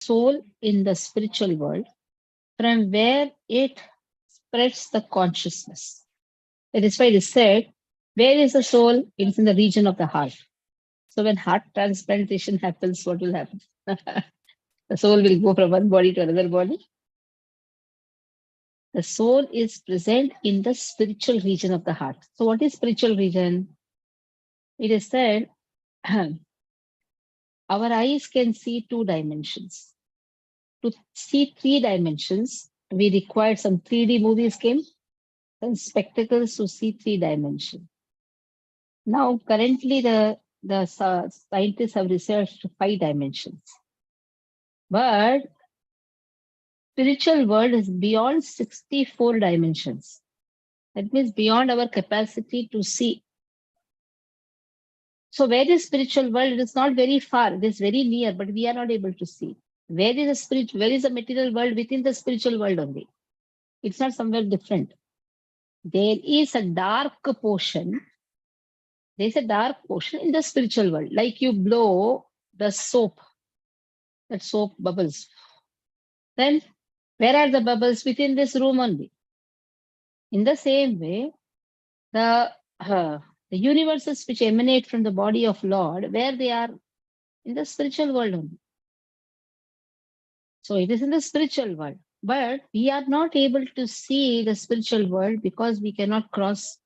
soul in the spiritual world from where it spreads the consciousness. That is why it is said, where is the soul? It is in the region of the heart. So when heart transplantation happens, what will happen? The soul will go from one body to another body. The soul is present in the spiritual region of the heart. So what is spiritual region? It is said, our eyes can see two dimensions. To see three dimensions, we required some 3D movies came, some spectacles to see three dimensions. Now, currently, the scientists have researched five dimensions. But spiritual world is beyond 64 dimensions. That means beyond our capacity to see. So where is spiritual world? It is not very far. It is very near, but we are not able to see. Where is the spirit? Where is the material world? Within the spiritual world only. It's not somewhere different. There is a dark portion. There is a dark portion in the spiritual world. Like you blow the soap, that soap bubbles. Then where are the bubbles? Within this room only. In the same way, the universes which emanate from the body of Lord, where they are in the spiritual world only. So it is in the spiritual world. But we are not able to see the spiritual world because we cannot cross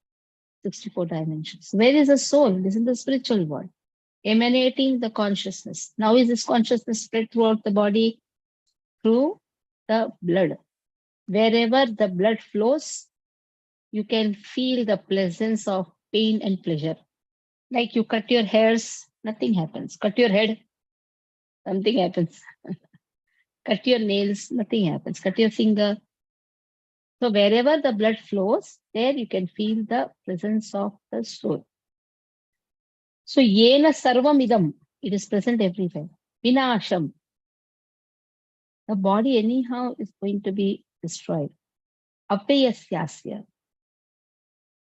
64 dimensions. Where is the soul? It is in the spiritual world, emanating the consciousness. Now is this consciousness spread throughout the body? Through the blood. Wherever the blood flows, you can feel the presence of pain and pleasure. Like you cut your hairs, nothing happens. Cut your head, something happens. Cut your nails, nothing happens. Cut your finger. So wherever the blood flows, there you can feel the presence of the soul. So yena sarvam idam, it is present everywhere. Vinasham, the body anyhow is going to be destroyed. Apayasyasya.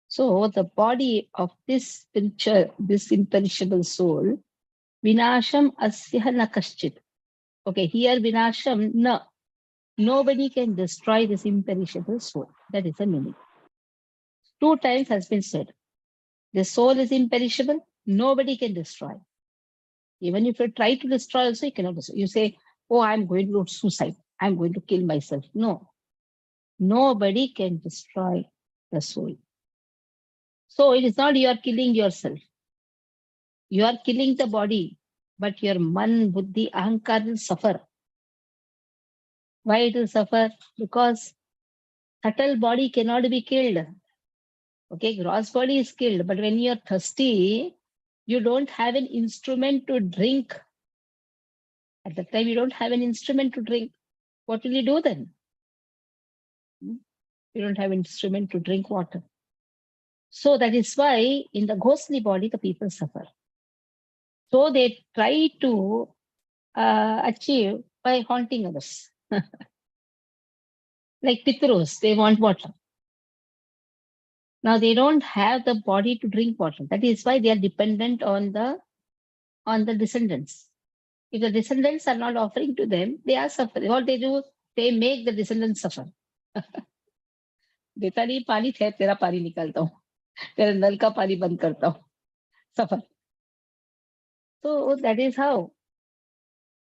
So the body of this spiritual, this imperishable soul, vinasham asya na kaschit. Okay, here vinasham na. Nobody can destroy this imperishable soul. That is the meaning. 2 times has been said. The soul is imperishable. Nobody can destroy. Even if you try to destroy also, you cannot destroy. You say, oh, I'm going to do suicide. I'm going to kill myself. No. Nobody can destroy the soul. So it is not you are killing yourself. You are killing the body, but your man, buddhi, ahankar will suffer. Why it will suffer? Because subtle body cannot be killed. Okay, gross body is killed, but when you're thirsty, you don't have an instrument to drink. At that time, you don't have an instrument to drink. What will you do then? You don't have an instrument to drink water. So that is why in the ghostly body, the people suffer. So they try to achieve by haunting others. Like Pitros, they want water. Now they don't have the body to drink water. That is why they are dependent on the descendants. If the descendants are not offering to them, they are suffering. What they do, they make the descendants suffer. देता नहीं पानी थे तेरा पानी निकालता हूँ तेरे नल का पानी बंद करता हूँ suffer. So that is how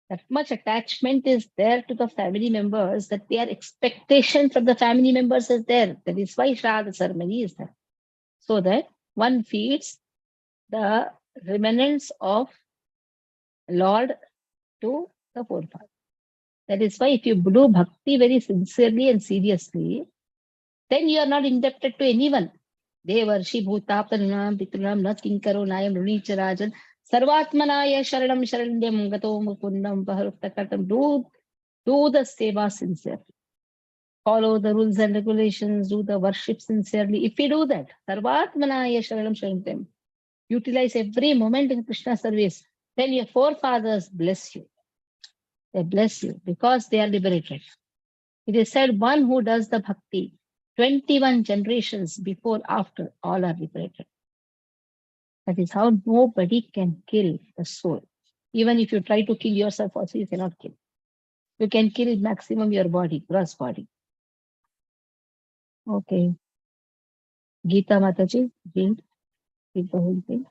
that much attachment is there to the family members that their expectation from the family members is there. That is why Shraddha ceremony is there. So that one feeds the remnants of Lord to the forefather. That is why if you do bhakti very sincerely and seriously, then you are not indebted to anyone. Devarshi bhutapanam pitrunam na kinkaro nayam runicha rajan sarvatmanaya sharanam sharanyam gato mukundam paharuptakatam. Do the seva sincerely. Follow the rules and regulations, do the worship sincerely. If you do that, sarvatmanaya sharanam sharanyam, utilize every moment in Krishna service, then your forefathers bless you. They bless you because they are liberated. It is said one who does the bhakti, 21 generations before, after, all are liberated. That is how nobody can kill the soul. Even if you try to kill yourself also, you cannot kill. You can kill maximum your body, gross body. Okay. Geeta Mataji, read the whole thing.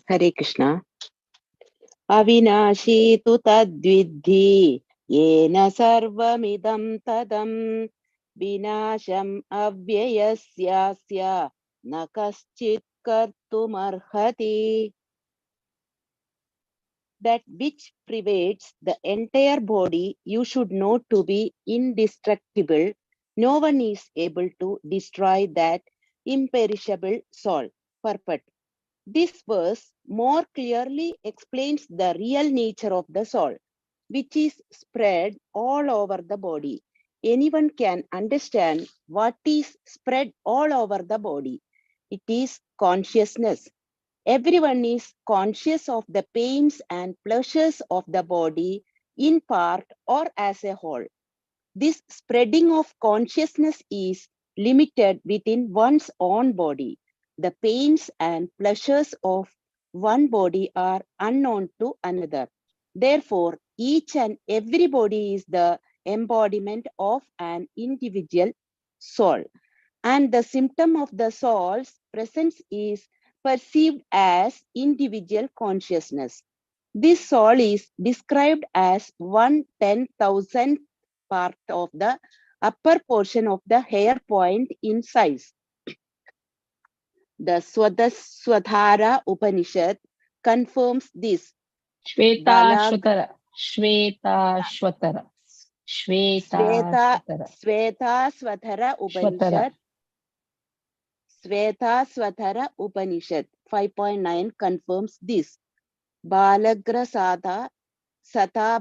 Hare Krishna. Avinashi tu tadvidhi yena sarvamidam tadam vinasham avyayasyasya na kaschit kartumarhati. That which pervades the entire body you should know to be indestructible. No one is able to destroy that imperishable soul. Purport. This verse more clearly explains the real nature of the soul, which is spread all over the body. Anyone can understand what is spread all over the body. It is consciousness. Everyone is conscious of the pains and pleasures of the body in part or as a whole. This spreading of consciousness is limited within one's own body. The pains and pleasures of one body are unknown to another. Therefore, each and every body is the embodiment of an individual soul. And the symptom of the soul's presence is perceived as individual consciousness. This soul is described as 1/10,000th part of the upper portion of the hair point in size. The Swadhara Upanishad confirms this. Shweta Shwatara. Shweta Shwatara. Shweta Shwatara. Sweta Swadhara Upanishad. Sweta Swadhara Upanishad 5.9 confirms this. Balagra Sadha Sata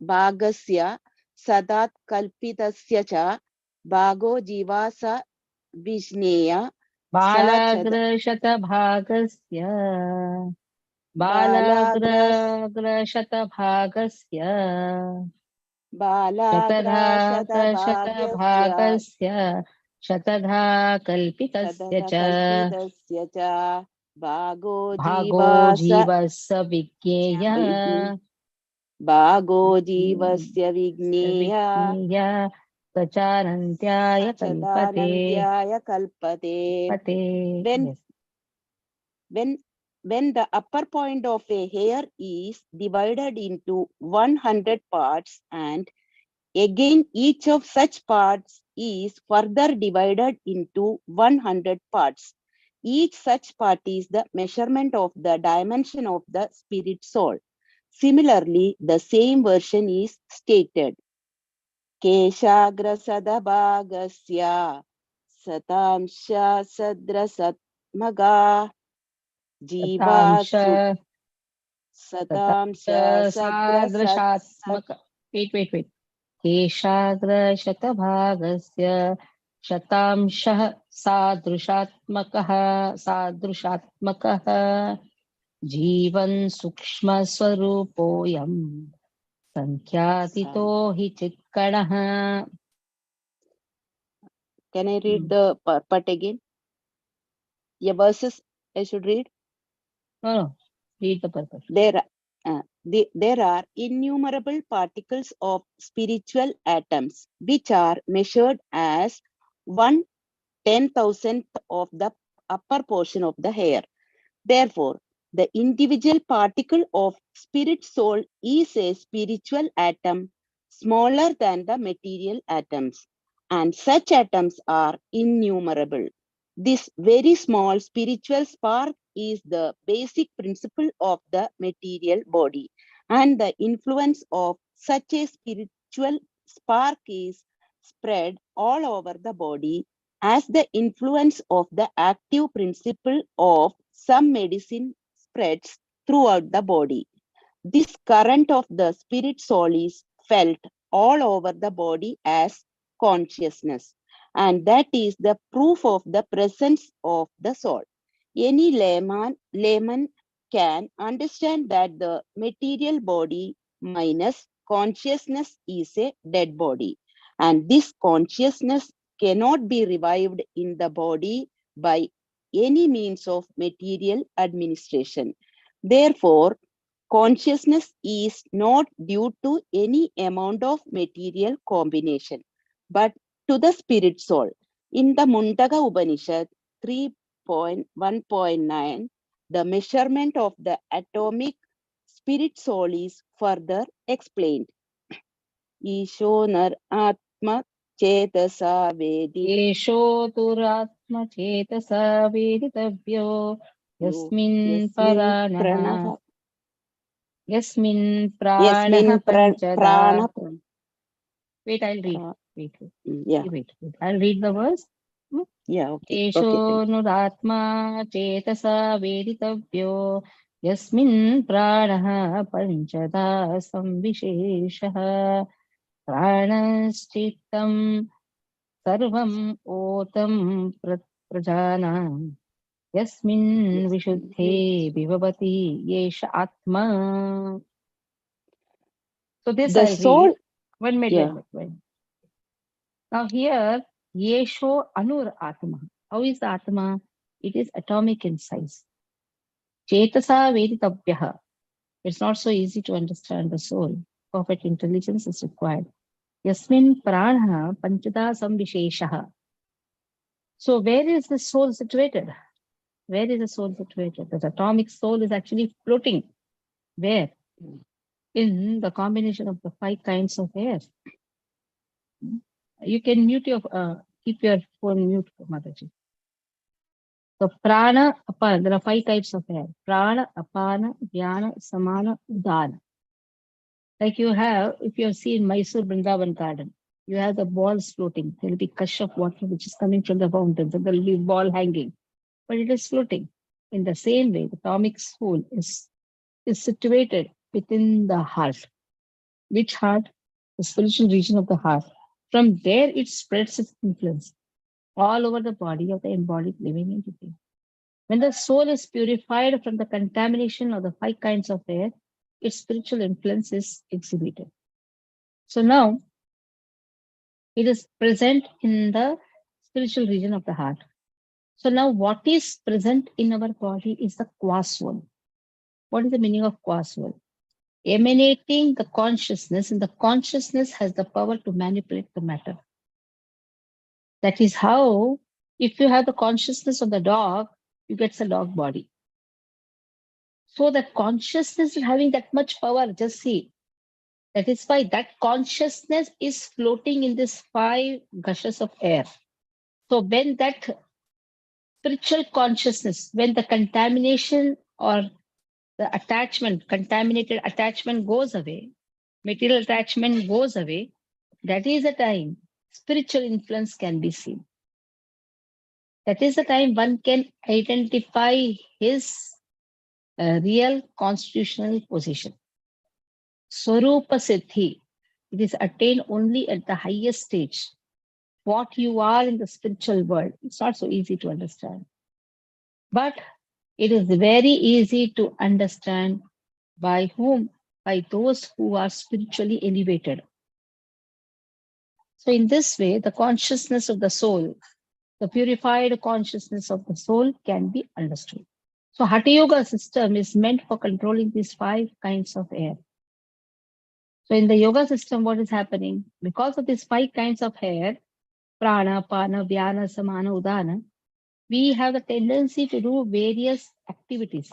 Bhagasya Sadat Kalpitasya Cha Bhago Jivasa Vijneya बालाग्रशतभागस्य बालाग्रशतभागस्य शतभागस्य शतधा कल्पितस्य च भागो जीवस्य विज्ञेय भागो जीवस्य विज्ञेय सचारन्त्याय कल्पते. When the upper point of a hair is divided into 100 parts, and again each of such parts is further divided into 100 parts, each such part is the measurement of the dimension of the spirit soul. Similarly, the same version is stated. Keshagrasadabhagasya satamsha sadrasatmaga jiva satamsha सादृशात्मक wait केशाग्रशतभागस्य शतांशः सादृशात्मकः जीवन् सूक्ष्मस्वरूपोऽयं संख्यातीतो हि चित्कणः. Can I read the part again? Yeah, verses I should read? No, read the purpose. There are innumerable particles of spiritual atoms, which are measured as 1/10,000th of the upper portion of the hair. Therefore, the individual particle of spirit soul is a spiritual atom smaller than the material atoms, and such atoms are innumerable. This very small spiritual spark is the basic principle of the material body, and the influence of such a spiritual spark is spread all over the body as the influence of the active principle of some medicine spreads throughout the body. This current of the spirit soul is felt all over the body as consciousness, and that is the proof of the presence of the soul. Any layman can understand that the material body minus consciousness is a dead body, and this consciousness cannot be revived in the body by any means of material administration. Therefore, consciousness is not due to any amount of material combination, but to the spirit soul. In the Mundaka Upanishad 3.1.9, the measurement of the atomic spirit soul is further explained. Ishonar Atma Chetasa Vedi एषोऽतुरात्मचेतसा वेदितव्यो यस्मिन् Yasmin पराणः Pranaha यस्मिन् प्राणः Yasmin पञ्चदा. Prana Wait, I'll read. pra- Wait, wait, yeah, wait, wait. I'll read the verse. yeah, okay, okay, thank एषोऽनुरात्मा चेतसा वेदितव्यो यस्मिन् प्राणः पञ्चदा संविशेषः प्राणश्चित्तं सर्वम् ओतं प्रजानाम् यस्मिन् विशुद्धे you. विभवति येष आत्मा. So this The I'll read. soul, One minute, yeah, wait, wait. Now here, Yesho Anur Atma. How is the Atma? It is atomic in size. Chetasa Veditabhyaha. It's not so easy to understand the soul. Perfect intelligence is required. Yasmin Prana Panchada Samvisheshaha. So where is the soul situated? Where is the soul situated? The atomic soul is actually floating. Where? In the combination of the 5 kinds of air. You can mute your, keep your phone mute, Mataji. So prana, apana, there are 5 types of air. Prana, apana, vyana, samana, udana. Like you have, if you have seen Mysore Vrindavan garden, you have the balls floating. There will be gush of water which is coming from the fountains, and there will be ball hanging, but it is floating. In the same way, the atomic soul is situated within the heart. Which heart? The spiritual region of the heart. From there, it spreads its influence all over the body of the embodied living entity. When the soul is purified from the contamination of the 5 kinds of air, its spiritual influence is exhibited. So now it is present in the spiritual region of the heart. So now what is present in our body is the qua soul. What is the meaning of qua soul? Emanating the consciousness, and the consciousness has the power to manipulate the matter. That is how, if you have the consciousness of the dog, you get the dog body. So that consciousness is having that much power, just see. That is why that consciousness is floating in this 5 gushes of air. So when that spiritual consciousness, when the contamination or the attachment, contaminated attachment goes away, material attachment goes away, that is the time spiritual influence can be seen. That is the time one can identify his real constitutional position. Swarupa Siddhi, it is attained only at the highest stage. What you are in the spiritual world, it's not so easy to understand. But it is very easy to understand by whom? By those who are spiritually elevated. So in this way, the consciousness of the soul, the purified consciousness of the soul can be understood. So Hatha Yoga system is meant for controlling these 5 kinds of air. So in the yoga system, what is happening? Because of these 5 kinds of air, prana, pana, vyana, samana, udana, we have the tendency to do various activities.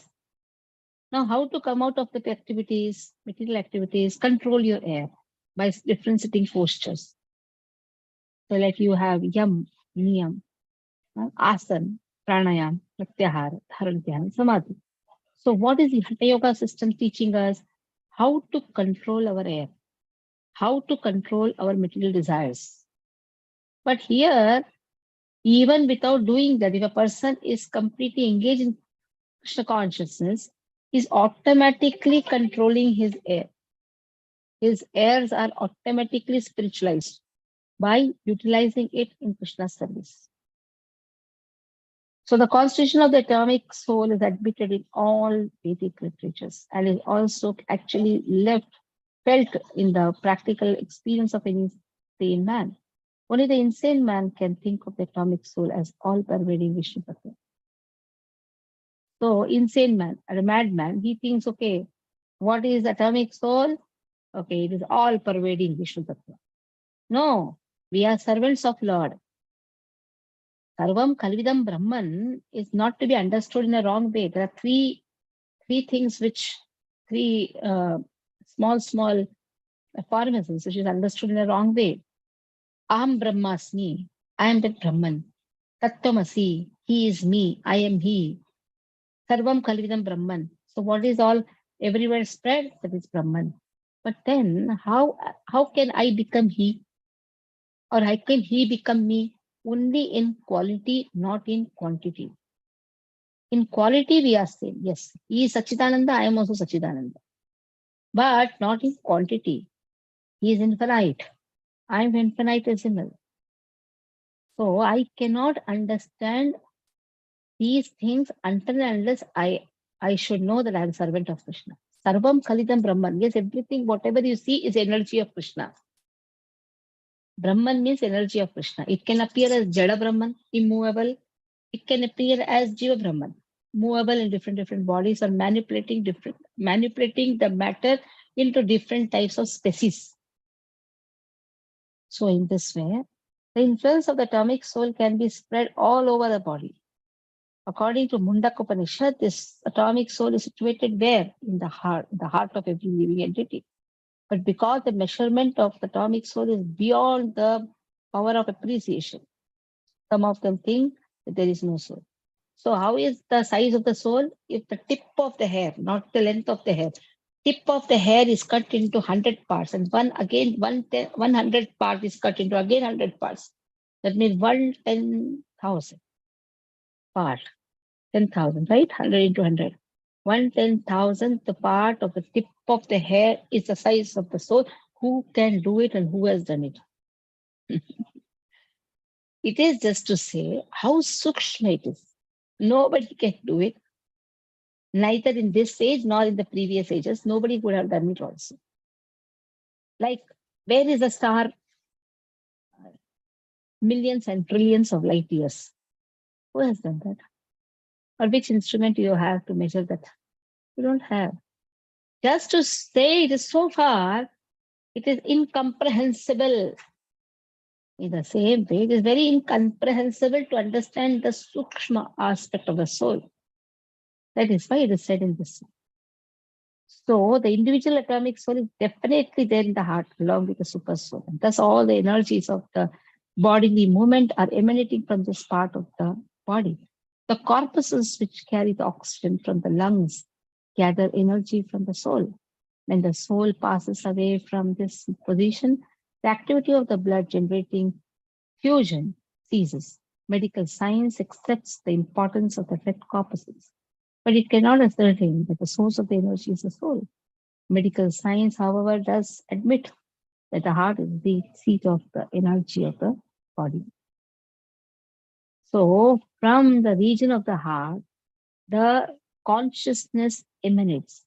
Now, how to come out of the activities, material activities, control your air by different sitting postures. So like you have yam, niyam, asan, pranayam, pratyahara, dharana, dhyana, samadhi. So what is the Hatha Yoga system teaching us? How to control our air, how to control our material desires. But here, even without doing that, if a person is completely engaged in Krishna consciousness, he's automatically controlling his air. His airs are automatically spiritualized by utilizing it in Krishna's service. So the constitution of the atomic soul is admitted in all Vedic literatures and is also actually felt in the practical experience of any sane man. Only the insane man can think of the atomic soul as all-pervading Vishnu Tattva. So insane man or a madman, he thinks, okay, what is atomic soul? Okay, it is all pervading Vishnu Tattva. No, we are servants of Lord. Sarvam Kalvidam Brahman is not to be understood in a wrong way. There are three things which three small formations which is understood in a wrong way. Aham Brahmasmi, I am that Brahman. Tattvamasi, he is me, I am he. Sarvam Kalvidam Brahman. So what is all everywhere spread? That is Brahman. But then how can I become he? Or how can he become me? Only in quality, not in quantity. In quality, we are same. Yes, he is Sachidananda, I am also Sachidananda. But not in quantity. He is infinite. I am infinitesimal. So I cannot understand these things until and unless I should know that I am servant of Krishna. Sarvam Kalidam Brahman. Yes, everything, whatever you see is energy of Krishna. Brahman means energy of Krishna. It can appear as Jada Brahman, immovable. It can appear as Jiva Brahman, movable in different bodies or manipulating the matter into different types of species. So in this way, the influence of the atomic soul can be spread all over the body. According to Mundaka Upanishad, this atomic soul is situated where? In the heart of every living entity. But because the measurement of the atomic soul is beyond the power of appreciation, some of them think that there is no soul. So how is the size of the soul? If the tip of the hair, not the length of the hair, tip of the hair is cut into 100 parts and 100 part is cut into again 100 parts. That means 110,000 part, 10,000, right? 100 into 100. 110,000th the part of the tip of the hair is the size of the soul. Who can do it and who has done it? It is just to say how sukshma it is. Nobody can do it, neither in this age nor in the previous ages. Nobody could have done it also. Like, where is the star? Millions and trillions of light years. Who has done that? Or which instrument you have to measure that? You don't have. Just to say it is so far, it is incomprehensible. In the same way, it is very incomprehensible to understand the sukshma aspect of the soul. That is why it is said in this. So the individual atomic soul is definitely there in the heart along with the super soul. And thus all the energies of the bodily movement are emanating from this part of the body. The corpuscles which carry the oxygen from the lungs gather energy from the soul. When the soul passes away from this position, the activity of the blood generating fusion ceases. Medical science accepts the importance of the red corpuscles, but it cannot ascertain that the source of the energy is the soul. Medical science, however, does admit that the heart is the seat of the energy of the body. So, from the region of the heart, the consciousness emanates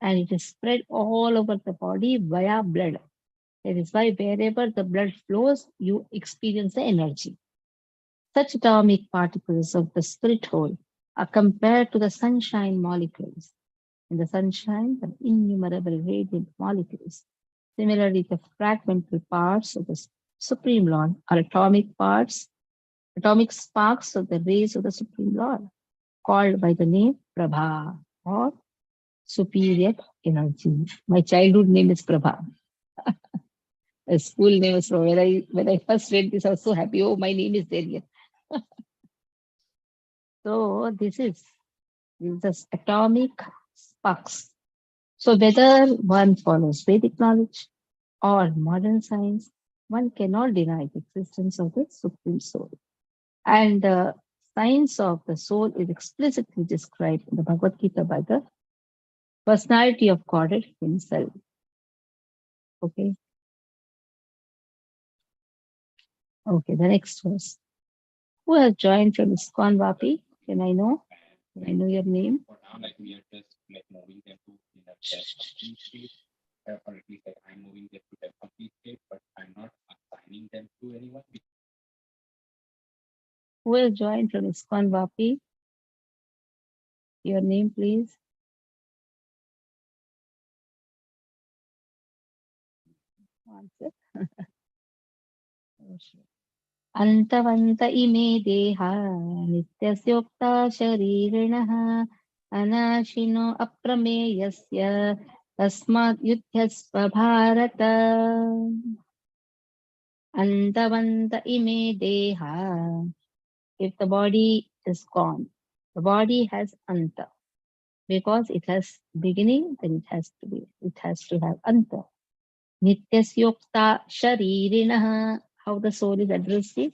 and it is spread all over the body via blood. That is why wherever the blood flows, you experience the energy. Such atomic particles of the spirit whole are compared to the sunshine molecules. In the sunshine, the innumerable radiant molecules. Similarly, the fragmental parts of the Supreme Lord are atomic sparks of the rays of the Supreme Lord, called by the name Prabha or superior energy. My childhood name is Prabha. A school name is Prabha. When I first read this, I was so happy. Oh, my name is there here. So this is the atomic sparks. So whether one follows Vedic knowledge or modern science, one cannot deny the existence of the Supreme Soul. And the science of the soul is explicitly described in the Bhagavad Gita by the personality of Godhead himself. Okay. Okay, the next verse. Who has joined from ISKCON Vapi? Can I know? Can I know your name? For now, like we are just like moving them to in a their complete state, or at least like I'm moving them to their complete state, but I'm not assigning them to anyone. Who has joined from ISKCON Vapi? Your name, please. Answer. अन्तवन्त इमे देहा नित्यस्योक्ता शरीरिणः अनाशिनो अप्रमेयस्य तस्मात् युध्यस्व भारत अन्तवन्त इमे देहा. If the body is gone, the body has anta. Because it has beginning, then it has to have anta. Nityasyokta sharirinaha. How the soul is addressed is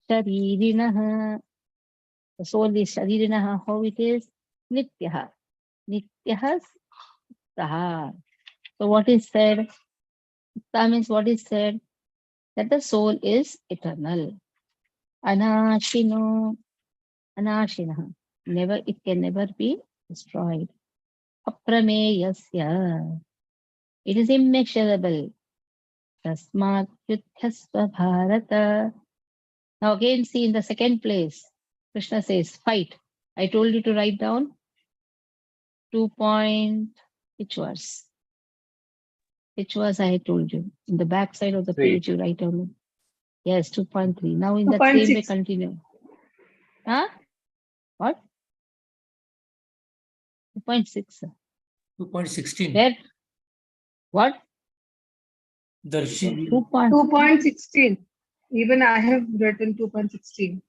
sharirinaha. The soul is sharirinaha. How it is? Nityaha. Nityaha saha. So what is said? That means what is said? That the soul is eternal. Anashino. Anashinaha. Never, it can never be destroyed. Aprameyasya. It is immeasurable. Tasmat yudhyasva bharata. Now again see in the second place, Krishna says, fight. I told you to write down 2 point, which verse? Which verse I had told you? In the back side of the page you write down. Yes, 2.3. Now in that same way 2.6. continue. Huh? What? 2.6. 2.16. Where? What? Darshi. 2.16. Even I have written 2.16.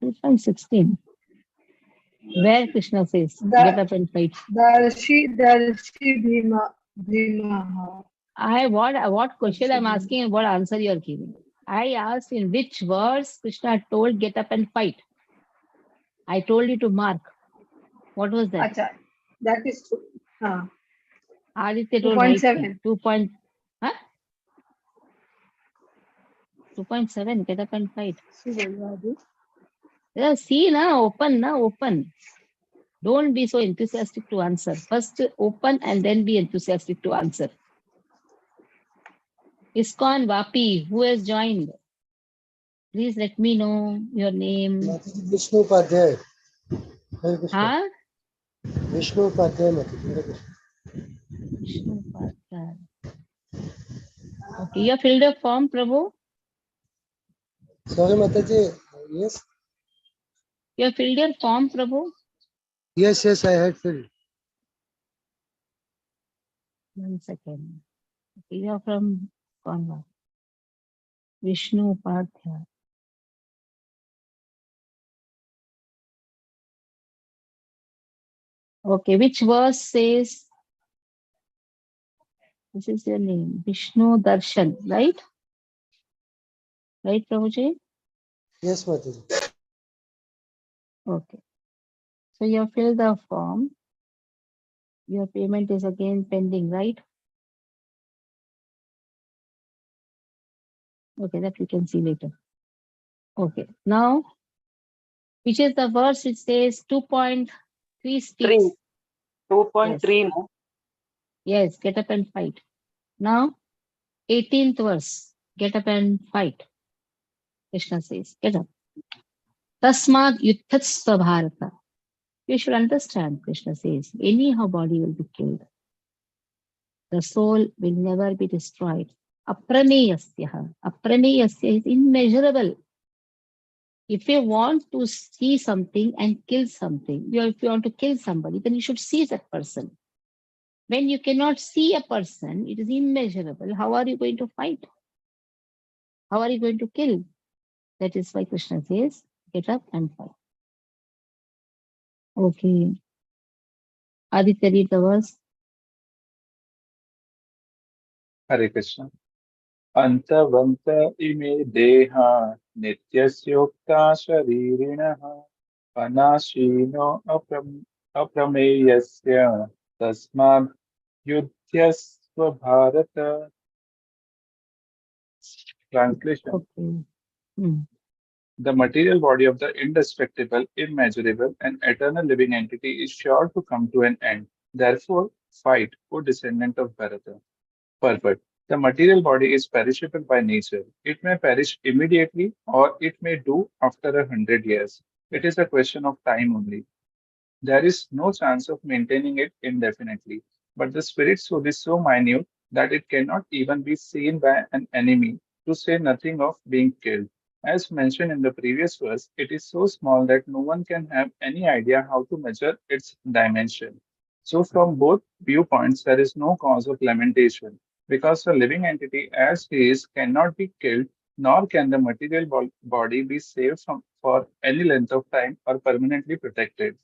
2.16. Where Krishna says, get up and fight. Darshi Bhimaha. What question I'm asking and what answer you are giving. I asked in which verse Krishna told get up and fight. I told you to mark. What was that? Acha, that is true. Aditya told right. 2.7. 2.7, get up and fight. Yeah, see na, open. Don't be so enthusiastic to answer. First open and then be enthusiastic to answer. ISKCON Vapi, who has joined? Please let me know your name. Vishnu Padhyay. Huh? Vishnu Padhyay. Vishnu Padhyay. Okay, you have filled a form, Prabhu? Sorry, Mataji. Yes. You have filled your form, Prabhu? Yes, I had filled. 1 second. Okay, you are from Conva. Vishnu Padhyay. Okay, which verse says this is your name? Vishnu Darshan, right? Right, Prabhuji? Yes, Mataji. Okay. So you have filled the form. Your payment is again pending, right? Okay, that we can see later. Okay, now, which is the verse which says 2.3 speaks? 2.3, no? Yes, get up and fight. Now, 18th verse, get up and fight. Krishna says, get up. Tasmad yuddhatsva bharata. You should understand, Krishna says, anyhow body will be killed. The soul will never be destroyed. Aprameyasya. Aprameyasya is immeasurable. If you want to see something and kill something, if you want to kill somebody, then you should see that person. When you cannot see a person, it is immeasurable. How are you going to fight? How are you going to kill? That is why Krishna says, get up and fight. Okay. Aditya, read the verse. Hare Krishna. Antavanta ime deha nityasyoktha sharirinaha anashino aprameyasya tasmad yudhyasva bharata. Translation. Okay. The material body of the indestructible, immeasurable, and eternal living entity is sure to come to an end. Therefore, fight, O descendant of Bharata. Purport. The material body is perishable by nature. It may perish immediately or it may do after 100 years. It is a question of time only. There is no chance of maintaining it indefinitely. But the spirit soul is so minute that it cannot even be seen by an enemy, to say nothing of being killed. As mentioned in the previous verse, it is so small that no one can have any idea how to measure its dimension. So, from both viewpoints, there is no cause of lamentation, because the living entity as he is cannot be killed, nor can the material body be saved for any length of time or permanently protected.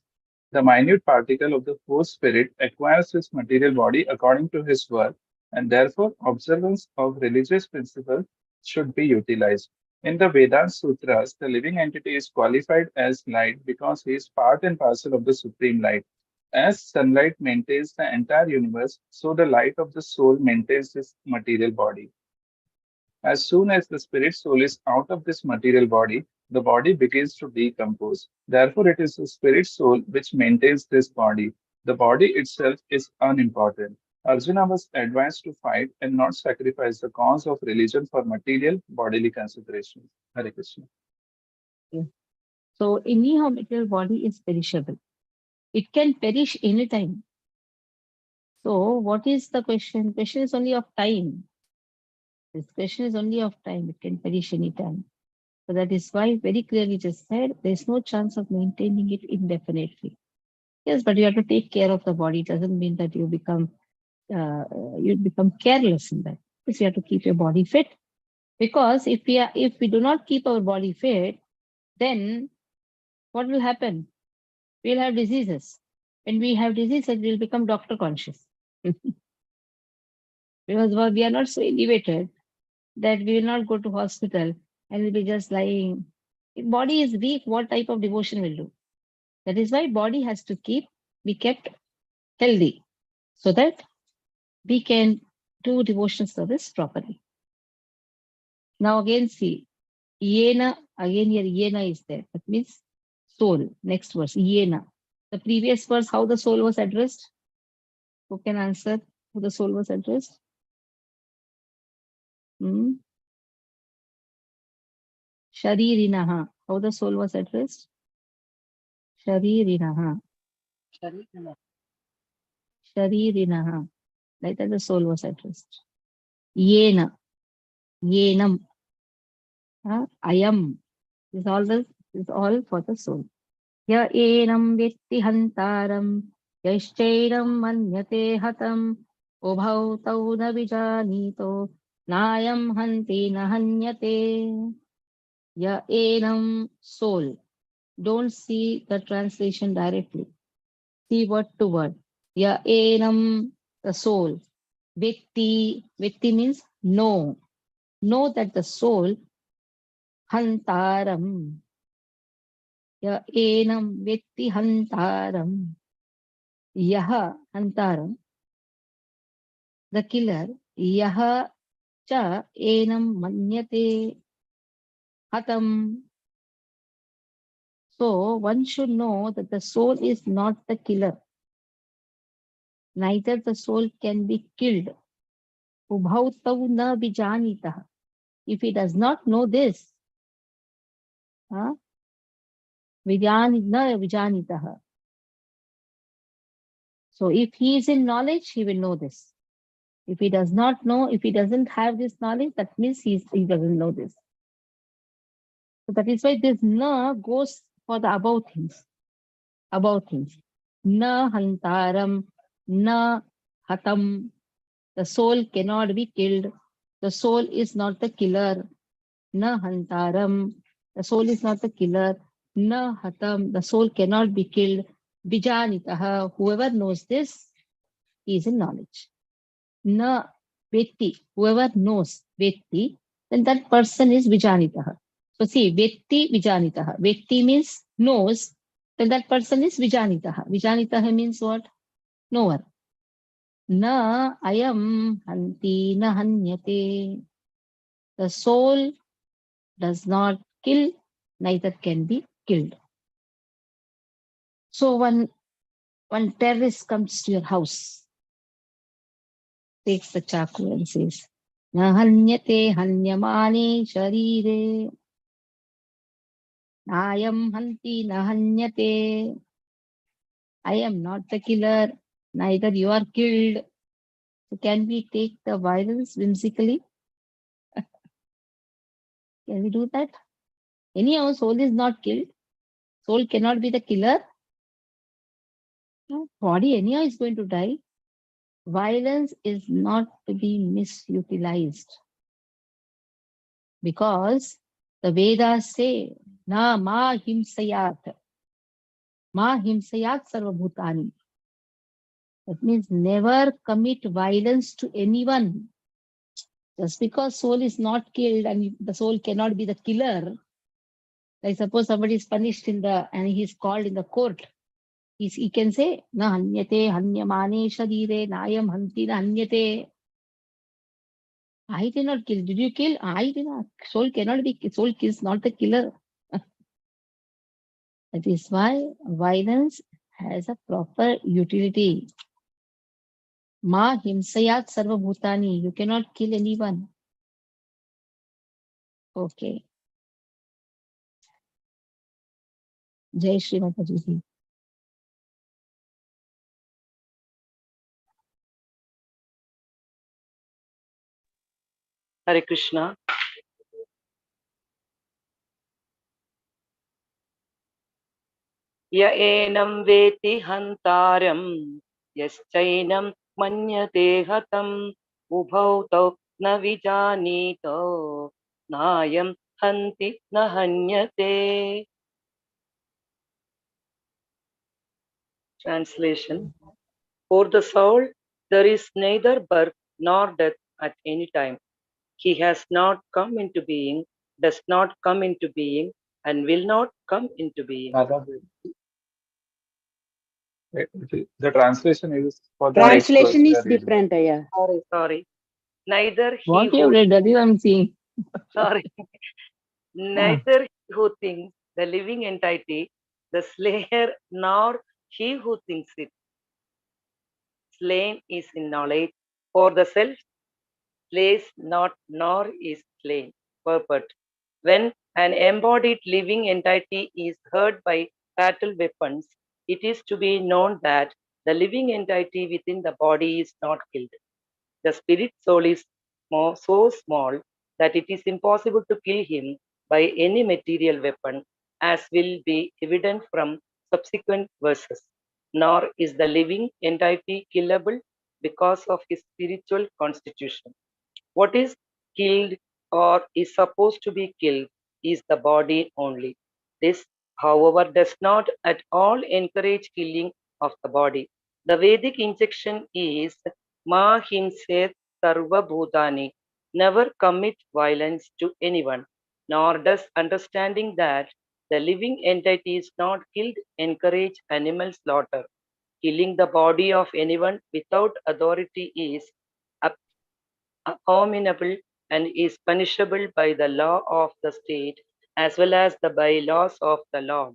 The minute particle of the host spirit acquires his material body according to his work, and therefore observance of religious principles should be utilized. In the Vedanta Sutras, the living entity is qualified as light because he is part and parcel of the supreme light. As sunlight maintains the entire universe, so the light of the soul maintains this material body. As soon as the spirit soul is out of this material body, the body begins to decompose. Therefore, it is the spirit soul which maintains this body. The body itself is unimportant. Arjuna was advised to fight and not sacrifice the cause of religion for material bodily considerations. Hare Krishna. So anyhow, material body is perishable. It can perish anytime. So what is the question? Question is only of time. This question is only of time. It can perish anytime. So that is why very clearly just said there is no chance of maintaining it indefinitely. Yes, but you have to take care of the body. It doesn't mean that you become careless in that. Because you have to keep your body fit. Because if we do not keep our body fit, then what will happen? We'll have diseases. When we have diseases, we'll become doctor conscious. Because we are not so elevated that we will not go to hospital and we'll be just lying. If body is weak, what type of devotion will do? That is why body has to be kept healthy so that we can do devotional service properly. Now again see, yena, again here yena is there. That means soul. Next verse, yena. The previous verse, how the soul was addressed? Who can answer who the soul was addressed? Sharirinaha. How the soul was addressed? Sharirinaha. Sharirinaha. Like that the soul was addressed. Yena. Yenam. Ayam. This is all for the soul. Ya enam vetti hantaram. Yashchairam manyate hatam. Ubhau tau na vijanito. Nayam hanti na hanyate. Ya enam soul. Don't see the translation directly. See word to word. Ya enam, the soul. Vetti means know. Know that the soul, hantaram. Ya enam vetti hantaram. Yaha, hantaram. The killer. Yaha cha enam manyate hatam. So one should know that the soul is not the killer. Neither the soul can be killed. Ubhau tau na vijanitah. If he does not know this, vijanitah. So if he is in knowledge, he will know this. If he does not know, if he doesn't have this knowledge, that means he doesn't know this. So that is why this na goes for the above things. Above things. Na hantaram, na hatam. The soul cannot be killed. The soul is not the killer. Na hantaram. The soul is not the killer. Na hatam. The soul cannot be killed. Vijanitaha. Whoever knows this, he is in knowledge. Na vetti. Whoever knows vetti, then that person is vijanitaha. So see, vetti vijanitaha. Vetti means knows, then that person is vijanitaha. Vijanitaha means what? Knower. Na ayam hanti na hanyate. The soul does not kill, neither can be killed. So one terrorist comes to your house, takes the chaku and says, Na hanyate hanyamane sharire. Nayam hanti na hanyate. I am not the killer, neither you are killed. So can we take the violence whimsically? Can we do that? Anyhow, soul is not killed. Soul cannot be the killer. No, body anyhow is going to die. Violence is not to be misutilized because the Vedas say, na ma himsayat, ma himsayat sarvabhutani. That means never commit violence to anyone. Just because soul is not killed and the soul cannot be the killer, like suppose somebody is punished and he is called in the court, he can say, na hanyate hanyamane sharire nayam hanti na hanyate. I did not kill. Did you kill? I did not. Soul cannot be. Soul is not the killer. That is why violence has a proper utility. Ma himsayat sarva bhutani. You cannot kill anyone. Okay. Jai Shri Mataji. Hare Krishna. Ya enam veti hantaram yaschainam manyate hatam ubhau tau na vijanito nayam hanti na hanyate. Translation. For the soul, there is neither birth nor death at any time. He has not come into being, does not come into being, and will not come into being. The translation is for the next verse Translation we is are reading. different. Yeah. Sorry. Neither he What you who have read? That is I'm seeing. sorry, neither he who thinks the living entity, the slayer, nor he who thinks it slain is in knowledge, for the self slays not, nor is slain. Purport. When an embodied living entity is hurt by fatal weapons, it is to be known that the living entity within the body is not killed. The spirit soul is so small that it is impossible to kill him by any material weapon, as will be evident from subsequent verses. Nor is the living entity killable because of his spiritual constitution. What is killed or is supposed to be killed is the body only. This, however, does not at all encourage killing of the body. The Vedic injunction is Ma himset sarva bhutani. Never commit violence to anyone, nor does understanding that the living entity is not killed encourage animal slaughter. Killing the body of anyone without authority is abominable and is punishable by the law of the state as well as the bylaws of the Lord.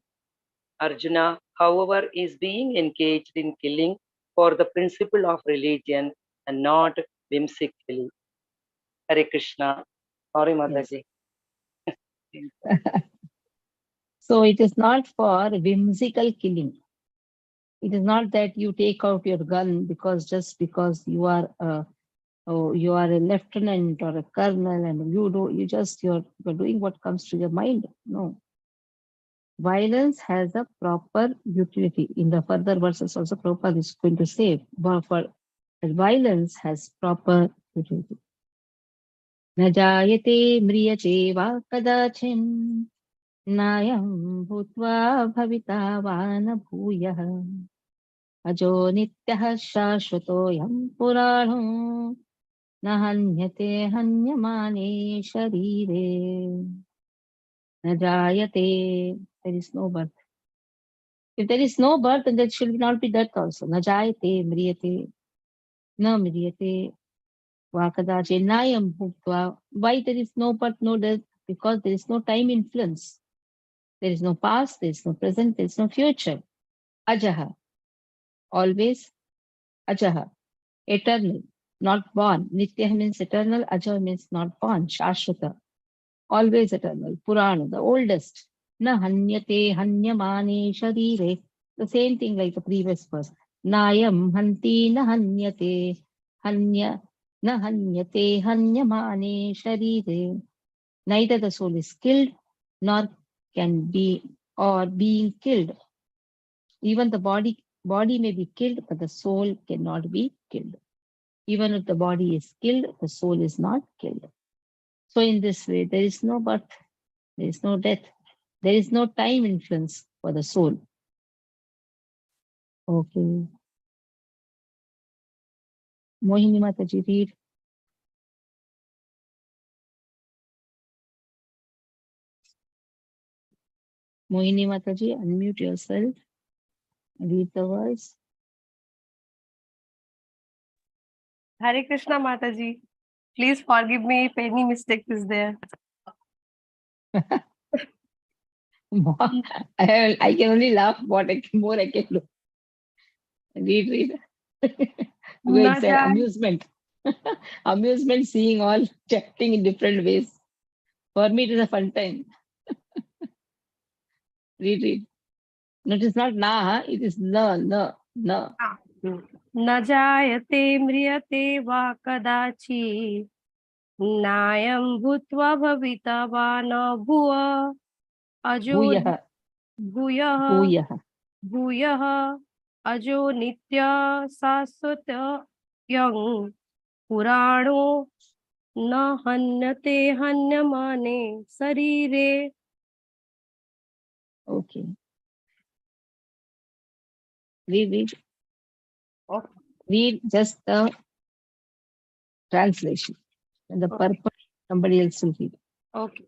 Arjuna, however, is being engaged in killing for the principle of religion and not whimsically. Hare Krishna. Sorry, Yes. Mataji. So it is not for whimsical killing. It is not that you take out your gun just because you are a lieutenant or a colonel and you're doing what comes to your mind. No. Violence has a proper utility. In the further verses also Prabhupada is going to say, violence has proper utility. न जायते म्रियते वा कदाचिन् नायं भूत्वा भविता वा न भूयः अजो नित्यः शाश्वतोऽयं पुराणो न हन्यते हन्यमाने शरीरे न जायते. There is no birth. If there is no birth, then there should not be death also. न जायते म्रियते न म्रियते वा कदाचिन् नायं भूत्वा. Why there is no birth, no death? Because there is no time influence. There is no past, there is no present, there is no future. Ajaha, always Ajaha, eternal, not born. Nitya means eternal, Ajaha means not born. Shashwata, always eternal. Purana, the oldest. Na hanyate hanyamane sharire. The same thing like the previous verse. Nayam hanti na hanyate hanya na hanyate hanyamane sharire. Neither the soul is killed nor can be or being killed. Even the body may be killed, but the soul cannot be killed. Even if the body is killed, the soul is not killed. So in this way, there is no birth, there is no death, there is no time influence for the soul. Okay. Mohini Mataji, read. Mohini Mataji, unmute yourself. Read the verse. Hare Krishna Mataji. Please forgive me if any mistake is there. I can only laugh. What more I can do. Read. Na It's jaye, amusement. Amusement seeing all chatting in different ways. For me, it is a fun time. Read. No, it is not na, it is na. न जायते म्रियते वा कदाचित् नायं भूत्वा भविता वा न भुव अजो Bhuyah. भूयः भूयः अजो नित्य शाश्वतयं पुराणो न हन्यते हन्यमाने शरीरे. Okay. Read. Okay. Read just the translation. And the Okay. purpose somebody else will read. Okay.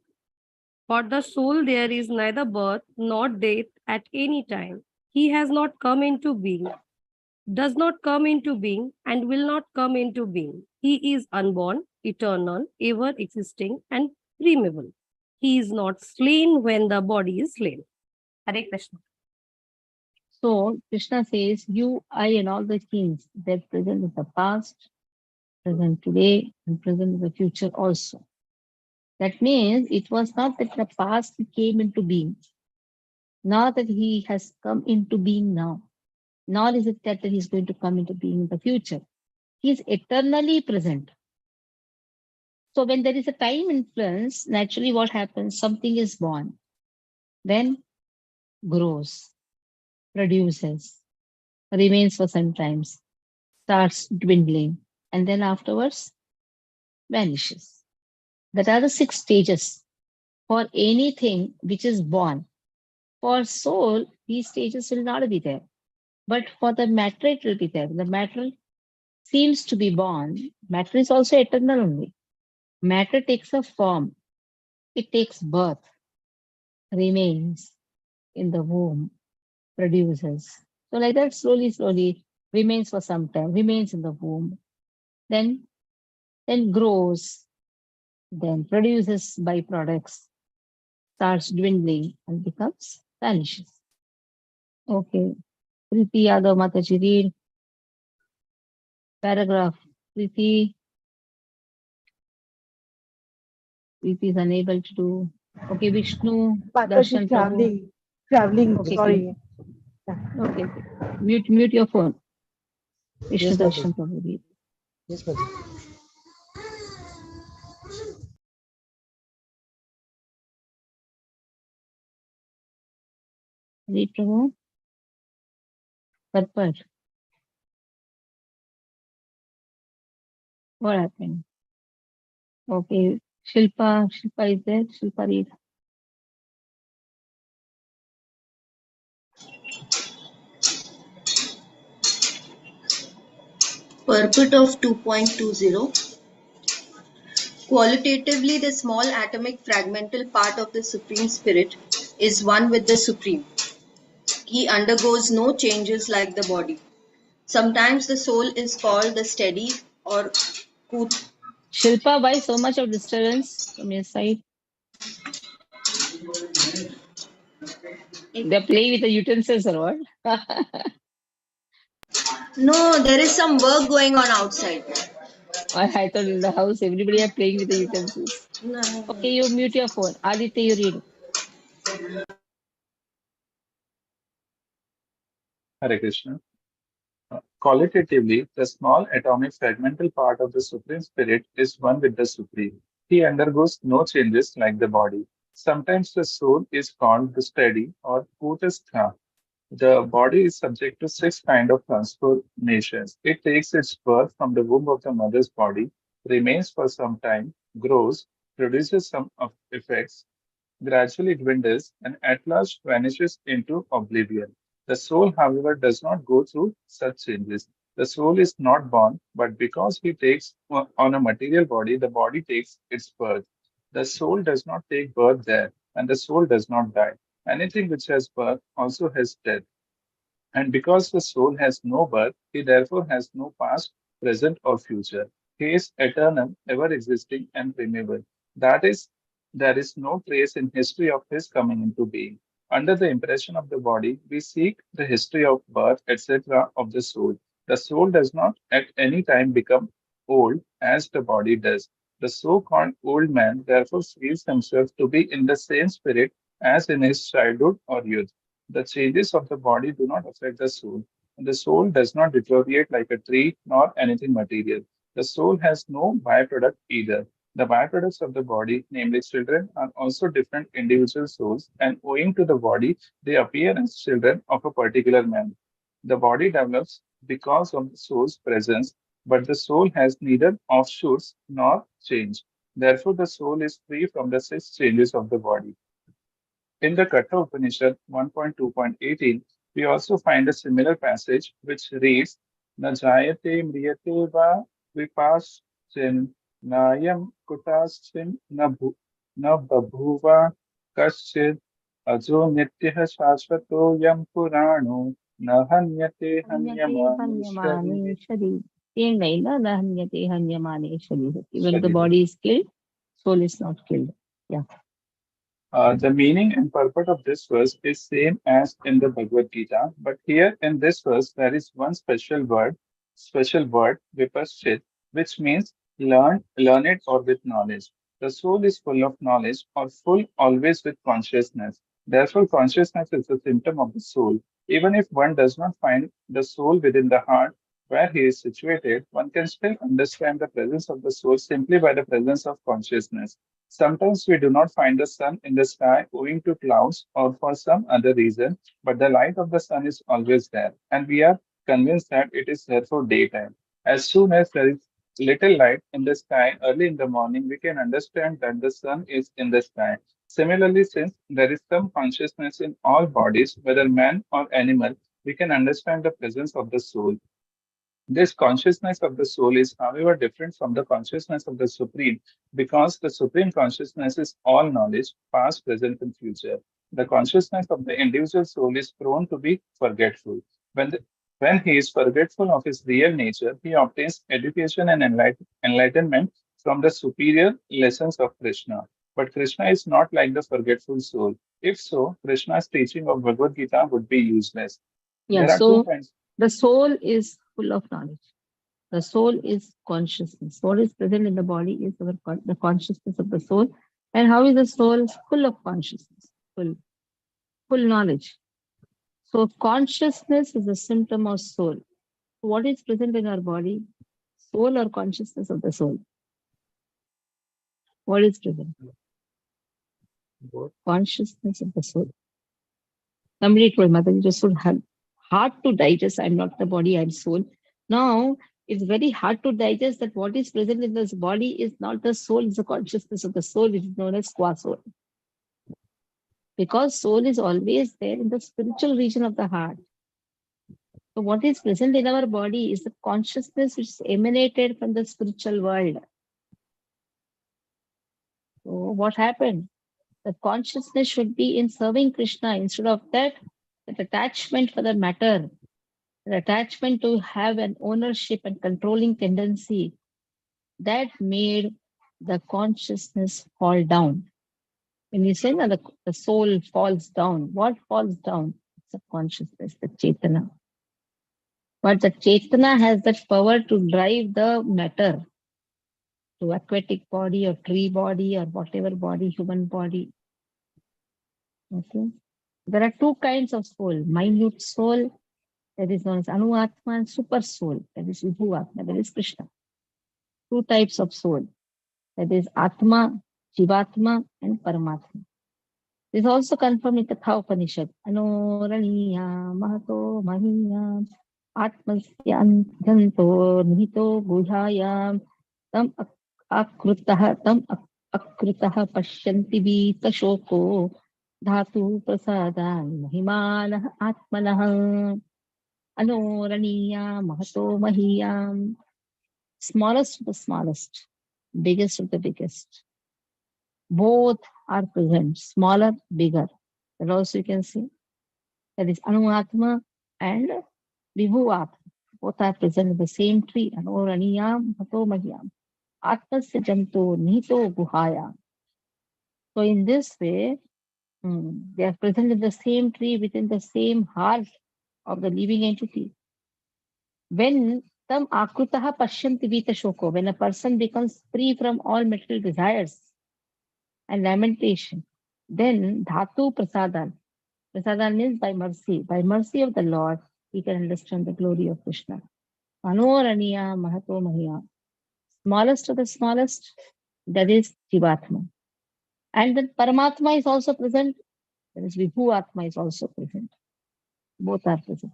For the soul there is neither birth nor death at any time. He has not come into being, does not come into being, and will not come into being. He is unborn, eternal, ever existing, and primeval. He is not slain when the body is slain. Hare Krishna. So Krishna says, you, I, and all the kings, they're present in the past, present today, and present in the future also. That means it was not that in the past he came into being, nor that he has come into being now, nor is it that he's going to come into being in the future. He is eternally present. So when there is a time influence, naturally what happens? Something is born, then grows, produces, remains for some times, starts dwindling, and then afterwards vanishes. That are the 6 stages for anything which is born. For soul, these stages will not be there. But for the matter, it will be there. The matter seems to be born. Matter is also eternal only. Matter takes a form. It takes birth, remains in the womb, produces. So like that, slowly, remains for some time, remains in the womb, then grows, then produces byproducts, starts dwindling and vanishes. Okay. Priti Yadav Mataji, read paragraph. Priti is unable to do. Okay, Vishnu, Darshan Prabhu. Traveling, Okay, sorry. Okay. Mute your phone. Vishnu Yes, Darshan Mataji. Prabhu, read. Yes, Mataji. Read Prabhu. Purport. What happened? Okay. Shilpa is there. Shilpa, read. Purport of 2.20. Qualitatively, the small atomic fragmental part of the Supreme Spirit is one with the Supreme. He undergoes no changes like the body. Sometimes the soul is called the steady or kut. Shilpa, why so much of disturbance from your side? They're playing with the utensils or what? No, there is some work going on outside. I thought in the house everybody are playing with the utensils. No. Okay, you mute your phone. Aditya, you read. Hare Krishna. Qualitatively, the small atomic fragmental part of the Supreme Spirit is one with the Supreme. He undergoes no changes like the body. Sometimes the soul is called the steady or Kutastha. The body is subject to six kinds of transformations. It takes its birth from the womb of the mother's body, remains for some time, grows, produces some of effects, gradually dwindles, and at last vanishes into oblivion. The soul, however, does not go through such changes. The soul is not born, but because he takes on a material body, the body takes its birth. The soul does not take birth there, and the soul does not die. Anything which has birth also has death. And because the soul has no birth, he therefore has no past, present, or future. He is eternal, ever existing, and primeval. That is, there is no trace in history of his coming into being. Under the impression of the body, we seek the history of birth, etc., of the soul. The soul does not at any time become old as the body does. The so called old man therefore feels himself to be in the same spirit as in his childhood or youth. The changes of the body do not affect the soul. And the soul does not deteriorate like a tree nor anything material. The soul has no byproduct either. The byproducts of the body, namely children, are also different individual souls, and owing to the body, they appear as children of a particular man. The body develops because of the soul's presence, but the soul has neither offshoots nor change. Therefore, the soul is free from the six changes of the body. In the Katha Upanishad 1.2.18, we also find a similar passage which reads, Na jayate mriyate va vipaschin nayam kutaschin na babhuva kaschid ajo nityah shashvato yam purano na hanyate Hanyate hanyamani hanyamane sharire. shari. Same line, na na hanyate hanyamane shari. Even the Sharire. body is killed, soul is not killed. Yeah. The meaning and purport of this verse is same as in the Bhagavad Gita, but here in this verse there is one special word, vipaschit, which means learn it or with knowledge. The soul is full of knowledge or full always with consciousness. Therefore, consciousness is a symptom of the soul. Even if one does not find the soul within the heart where he is situated, one can still understand the presence of the soul simply by the presence of consciousness. Sometimes we do not find the sun in the sky owing to clouds or for some other reason, but the light of the sun is always there, and we are convinced that it is there for daytime. As soon as there is little light in the sky early in the morning, we can understand that the sun is in the sky. Similarly, since there is some consciousness in all bodies, whether man or animal, we can understand the presence of the soul. This consciousness of the soul is, however, different from the consciousness of the Supreme because the Supreme consciousness is all knowledge, past, present, and future. The consciousness of the individual soul is prone to be forgetful. When, the, when he is forgetful of his real nature, he obtains education and enlightenment from the superior lessons of Krishna. But Krishna is not like the forgetful soul. If so, Krishna's teaching of Bhagavad Gita would be useless. Yeah. There are two So kinds. the soul is full of knowledge. The soul is consciousness. What is present in the body is the consciousness of the soul. And how is the soul? Full of consciousness, full knowledge. So consciousness is a symptom of soul. What is present in our body? Soul or consciousness of the soul? What is present? Consciousness of the soul. Somebody told Mother, it is so hard to digest. I'm not the body, I'm soul. Now, it's very hard to digest that what is present in this body is not the soul, it's the consciousness of the soul, which is known as qua soul. Because soul is always there in the spiritual region of the heart. So what is present in our body is the consciousness which is emanated from the spiritual world. So what happened? The consciousness should be in serving Krishna. Instead of that attachment for the matter, the attachment to have an ownership and controlling tendency, that made the consciousness fall down. When you say that the soul falls down, what falls down? It's the consciousness, the Chaitana. But the Chaitana has that power to drive the matter to aquatic body or tree body or whatever body, human body. Okay. There are two kinds of soul, minute soul that is known as Anuatma, and Super Soul, that is Vibhu Atma, that is Krishna. Two types of soul, that is Atma, Jivatma, and Paramatma. This is also confirmed in Katha Upanishad. Anoraniya Mahato Mahiyam Atmasyantanto Nihito Guhyayam Tam Akrutaha Pashyanti Vita Shoko Dhatu Prasadan Mahimanah Atmanah Anoraniya Mahato Mahiyam. Smallest of the smallest, biggest of the biggest. Both are present, smaller, bigger. That also you can see. That is Anuatma and Vibhu Atma. Both are present in the same tree. Anoraniyam Hato Mahiyam. Atmasya Janto Nito Guhaya. So in this way, they are present in the same tree within the same heart of the living entity. When tam akrutaha pashyanti vita shoko, when a person becomes free from all material desires and lamentation, then dhatu prasadan. Prasadan means by mercy. By mercy of the Lord, he can understand the glory of Krishna. Anoraniya Mahato Mahiya. Smallest of the smallest, that is Jivatma. And then Paramatma is also present, that is Vibhu Atma is also present. Both are present.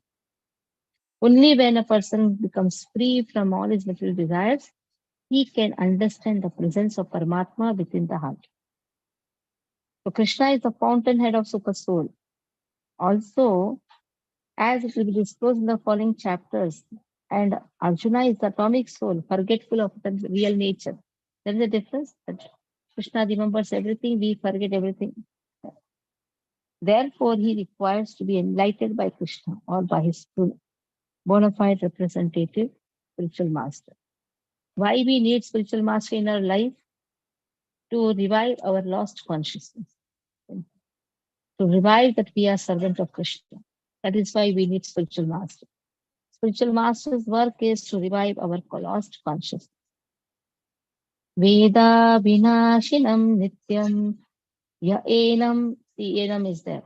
Only when a person becomes free from all his material desires, he can understand the presence of Paramatma within the heart. So Krishna is the fountainhead of Super Soul. Also, as it will be disclosed in the following chapters, and Arjuna is the atomic soul, forgetful of the real nature. There is a difference. That Krishna remembers everything, we forget everything. Therefore, he requires to be enlightened by Krishna or by his bona fide representative, spiritual master. Why we need spiritual master in our life? To revive our lost consciousness. To revive that we are servant of Krishna. That is why we need spiritual master. Spiritual master's work is to revive our lost consciousness. Veda vinashinam nityam ya enam. The enam is there.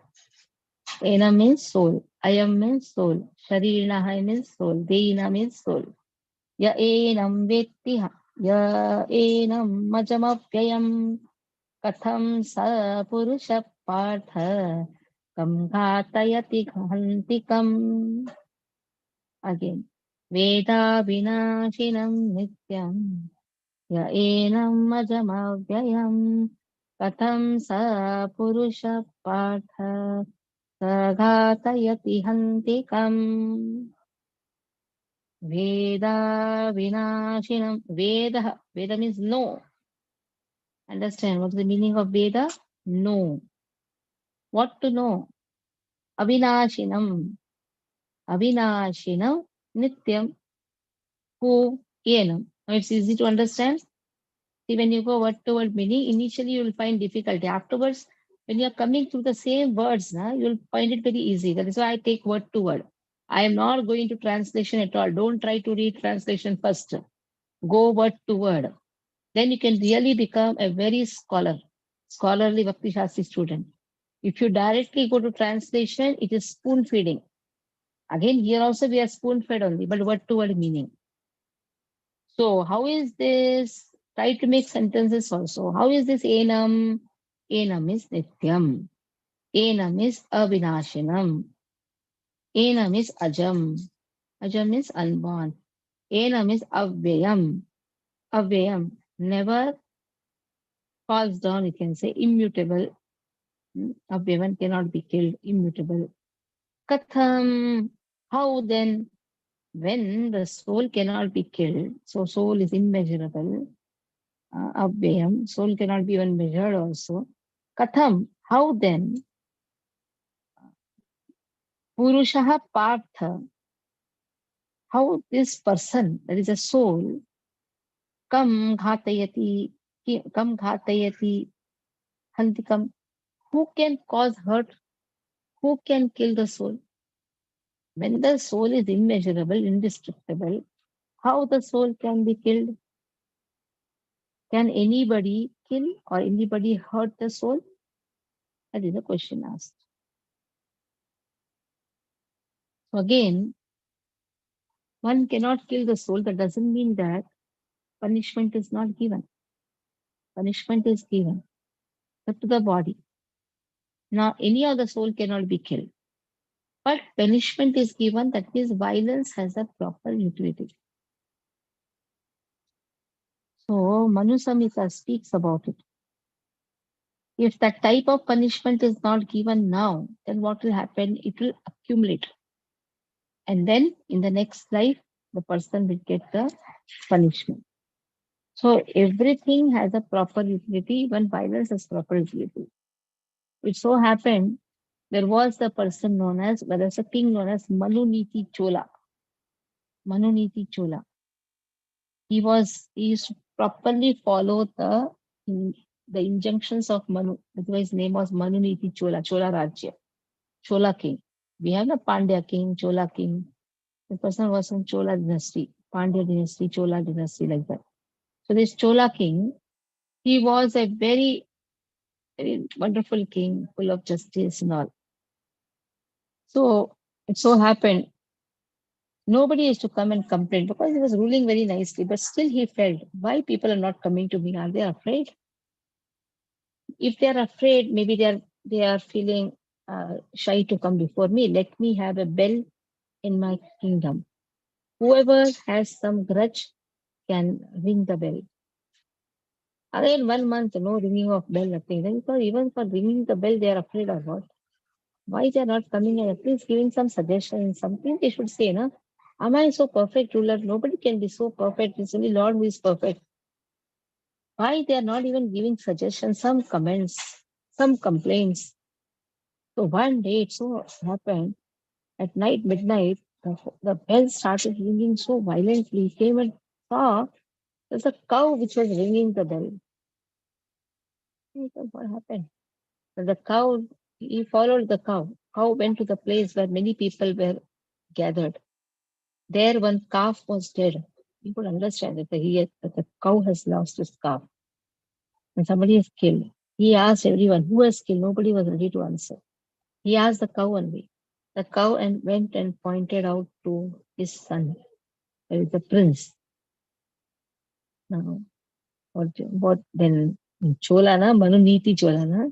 Enam means soul. Ayam means soul. Sharirinaha means soul. Deina means soul. Ya enam vettiha. Ya enam majamavyayam. Katham sa purusha partha. Kam ghatayati ghantikam. Again. Veda vinashinam nityam. Ya enam majamavyayam. Katham sa purusha partha. Saghatayati hantikam. Veda vinashinam. Veda. Veda means no. Understand what is the meaning of Veda? No. What to know? Avinashinam. Avinashinam nityam. Who? Enam. Now it's easy to understand. See, when you go word to word meaning, initially you will find difficulty. Afterwards, when you are coming through the same words, you will find it very easy. That is why I take word to word. I am not going to translation at all. Don't try to read translation first. Go word to word. Then you can really become a very scholarly Bhakti Shastri student. If you directly go to translation, it is spoon feeding. Again, here also we are spoon fed only, but word to word meaning. So how is this? Try to make sentences also. How is this enam? Enam is nityam. Enam is avinashinam. Enam is ajam. Ajam is unborn. Enam is avyayam. Avyayam, never falls down, you can say immutable. Avyayam cannot be killed, immutable. Katham, how then? When the soul cannot be killed, so soul is immeasurable. Avyayam, soul cannot be even measured also. Katham, how then? Purushaha partha, how this person, that is a soul, kam ghatayati, hantikam, who can cause hurt? Who can kill the soul? When the soul is immeasurable, indestructible, how the soul can be killed? Can anybody kill or anybody hurt the soul? That is the question asked. So again, one cannot kill the soul. That doesn't mean that punishment is not given. Punishment is given, but to the body. Now, any other soul cannot be killed. But punishment is given, that means violence has a proper utility. So, Manu Samhita speaks about it. If that type of punishment is not given now, then what will happen? It will accumulate. And then in the next life, the person will get the punishment. So everything has a proper utility, even violence has proper utility. It so happened there was a person known as, well, there's a king known as Manuniti Chola. Manuniti Chola. He used to properly follow the injunctions of Manu. That's why his name was Manuniti Chola, Chola Rajya, Chola king. We have the Pandya king, Chola king. The person was from Chola dynasty, Pandya dynasty, Chola dynasty, like that. So this Chola king, he was a very, very wonderful king, full of justice and all. So it so happened, nobody used to come and complain because he was ruling very nicely, but still he felt, why people are not coming to me? Are they afraid? If they are afraid, maybe they are feeling shy to come before me. Let me have a bell in my kingdom. Whoever has some grudge can ring the bell. Again, 1 month, no ringing of bell, nothing. Then even for ringing the bell, they are afraid or what? Why they are not coming and at least giving some suggestions, something they should say, no? Am I so perfect ruler? Nobody can be so perfect. It's only Lord who is perfect. Why they are not even giving suggestions, some comments, some complaints? So one day it so happened at night, midnight, the bell started ringing so violently. He came and saw there's a cow which was ringing the bell. He said, what happened? So the cow, he followed the cow. Cow went to the place where many people were gathered. There one calf was dead. People understand that the cow has lost his calf and somebody is killed. He asked everyone, who has killed? Nobody was ready to answer. He asked the cow only. The cow went and pointed out to his son, the prince. Now, what then? Chola na, Manuniti Chola na.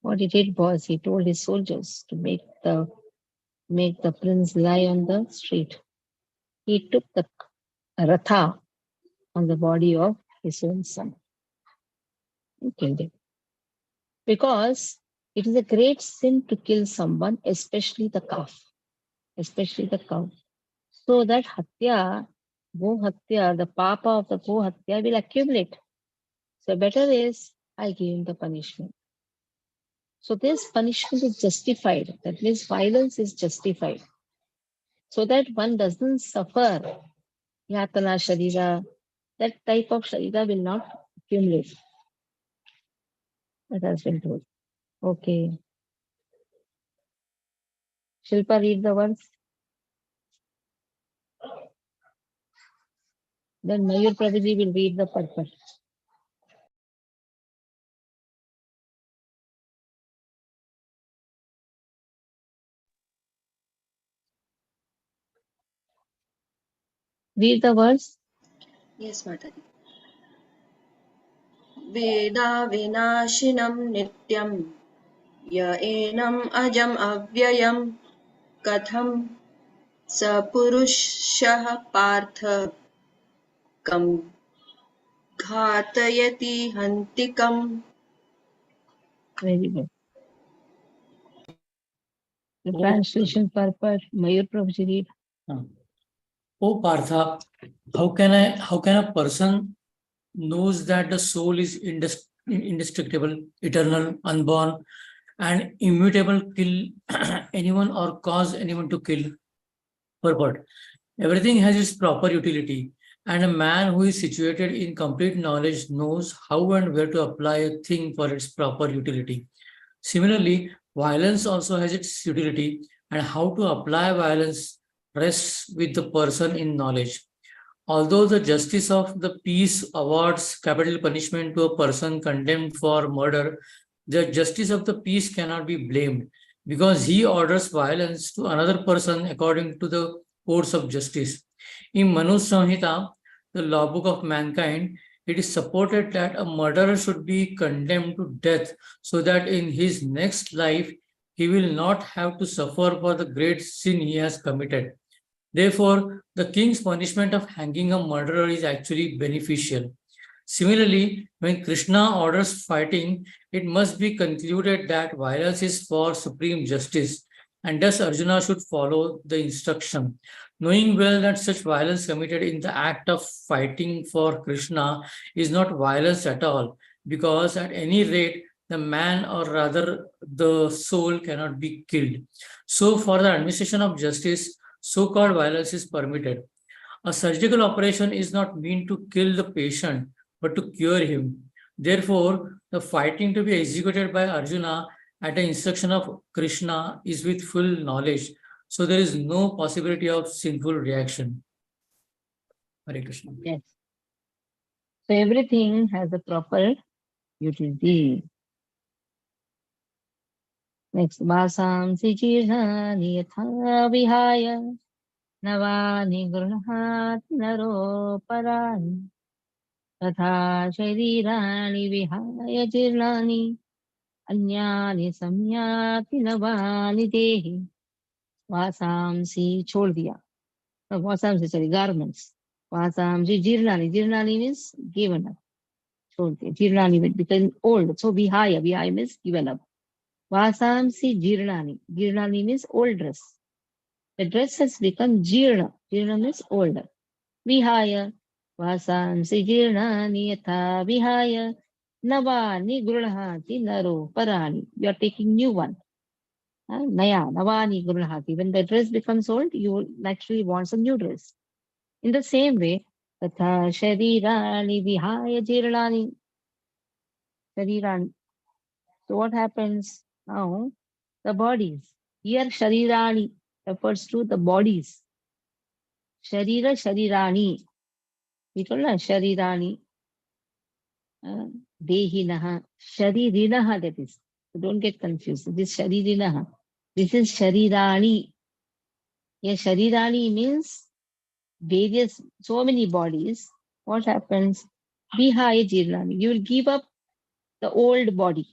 What he did was he told his soldiers to make the prince lie on the street. He took the ratha on the body of his own son and killed him. Because it is a great sin to kill someone, especially the calf, especially the cow. So that hatya, go hatya, the papa of the go hatya will accumulate. So better is I give him the punishment. So this punishment is justified. That means violence is justified. So that one doesn't suffer yatana sharira, that type of sharira will not accumulate. That has been told. Okay. Shilpa, read the words. Then Mayur Prabhuji will read the purpose. Read the words. Yes, Mataji. Veda vinashinam nityam ya enam ajam avyayam katham sa purushah partha kam ghatayati hantikam. Very good. The translation purpose, Mayur Prabhuji read. Oh Partha, how can a person knows that the soul is indestructible, eternal, unborn, and immutable, kill anyone or cause anyone to kill? Purport. Everything has its proper utility, and a man who is situated in complete knowledge knows how and where to apply a thing for its proper utility. Similarly, violence also has its utility, and how to apply violence rests with the person in knowledge. Although the justice of the peace awards capital punishment to a person condemned for murder, the justice of the peace cannot be blamed because he orders violence to another person according to the course of justice. In Manu Samhita, the law book of mankind, it is supported that a murderer should be condemned to death so that in his next life he will not have to suffer for the great sin he has committed. Therefore, the king's punishment of hanging a murderer is actually beneficial. Similarly, when Krishna orders fighting, it must be concluded that violence is for supreme justice, and thus Arjuna should follow the instruction. Knowing well that such violence committed in the act of fighting for Krishna is not violence at all, because at any rate, the man or rather the soul cannot be killed. So, for the administration of justice, so called violence is permitted. A surgical operation is not meant to kill the patient, but to cure him. Therefore, the fighting to be executed by Arjuna at the instruction of Krishna is with full knowledge. So there is no possibility of sinful reaction. Hare Krishna. Yes. So everything has a proper utility. Next, vasamsi jirnani yatha vihaya navani grunahati naro parani तथा शरीराणि विहाय जीर्णानि अन्यानि संयाति नवानि देहि वासांसि छोड़ दिया वासांसि sorry garments वासांसि जीर्णानि means given up छोड़ दिया जीर्णानि means become old so vihaya means given up vasamsi जीर्णानि means old dress the dress has become jirna means older vihaya vasamsi jirnani yatha vihaya navani grunahati naro parani. You are taking new one. Naya, navani grunahati. When the dress becomes old, you naturally want some new dress. In the same way, tatha sharirani vihaya jirnani. Sharirani. So what happens now? The bodies. Here sharirani refers to the bodies. Sharira sharirani. We told sharirani. Dehinaha, Sharirinaha, that is. So don't get confused. This Sharirinaha. This is Sharirani. Yes, Sharirani means various, so many bodies. What happens? Vihaya Jirnani. You will give up the old body.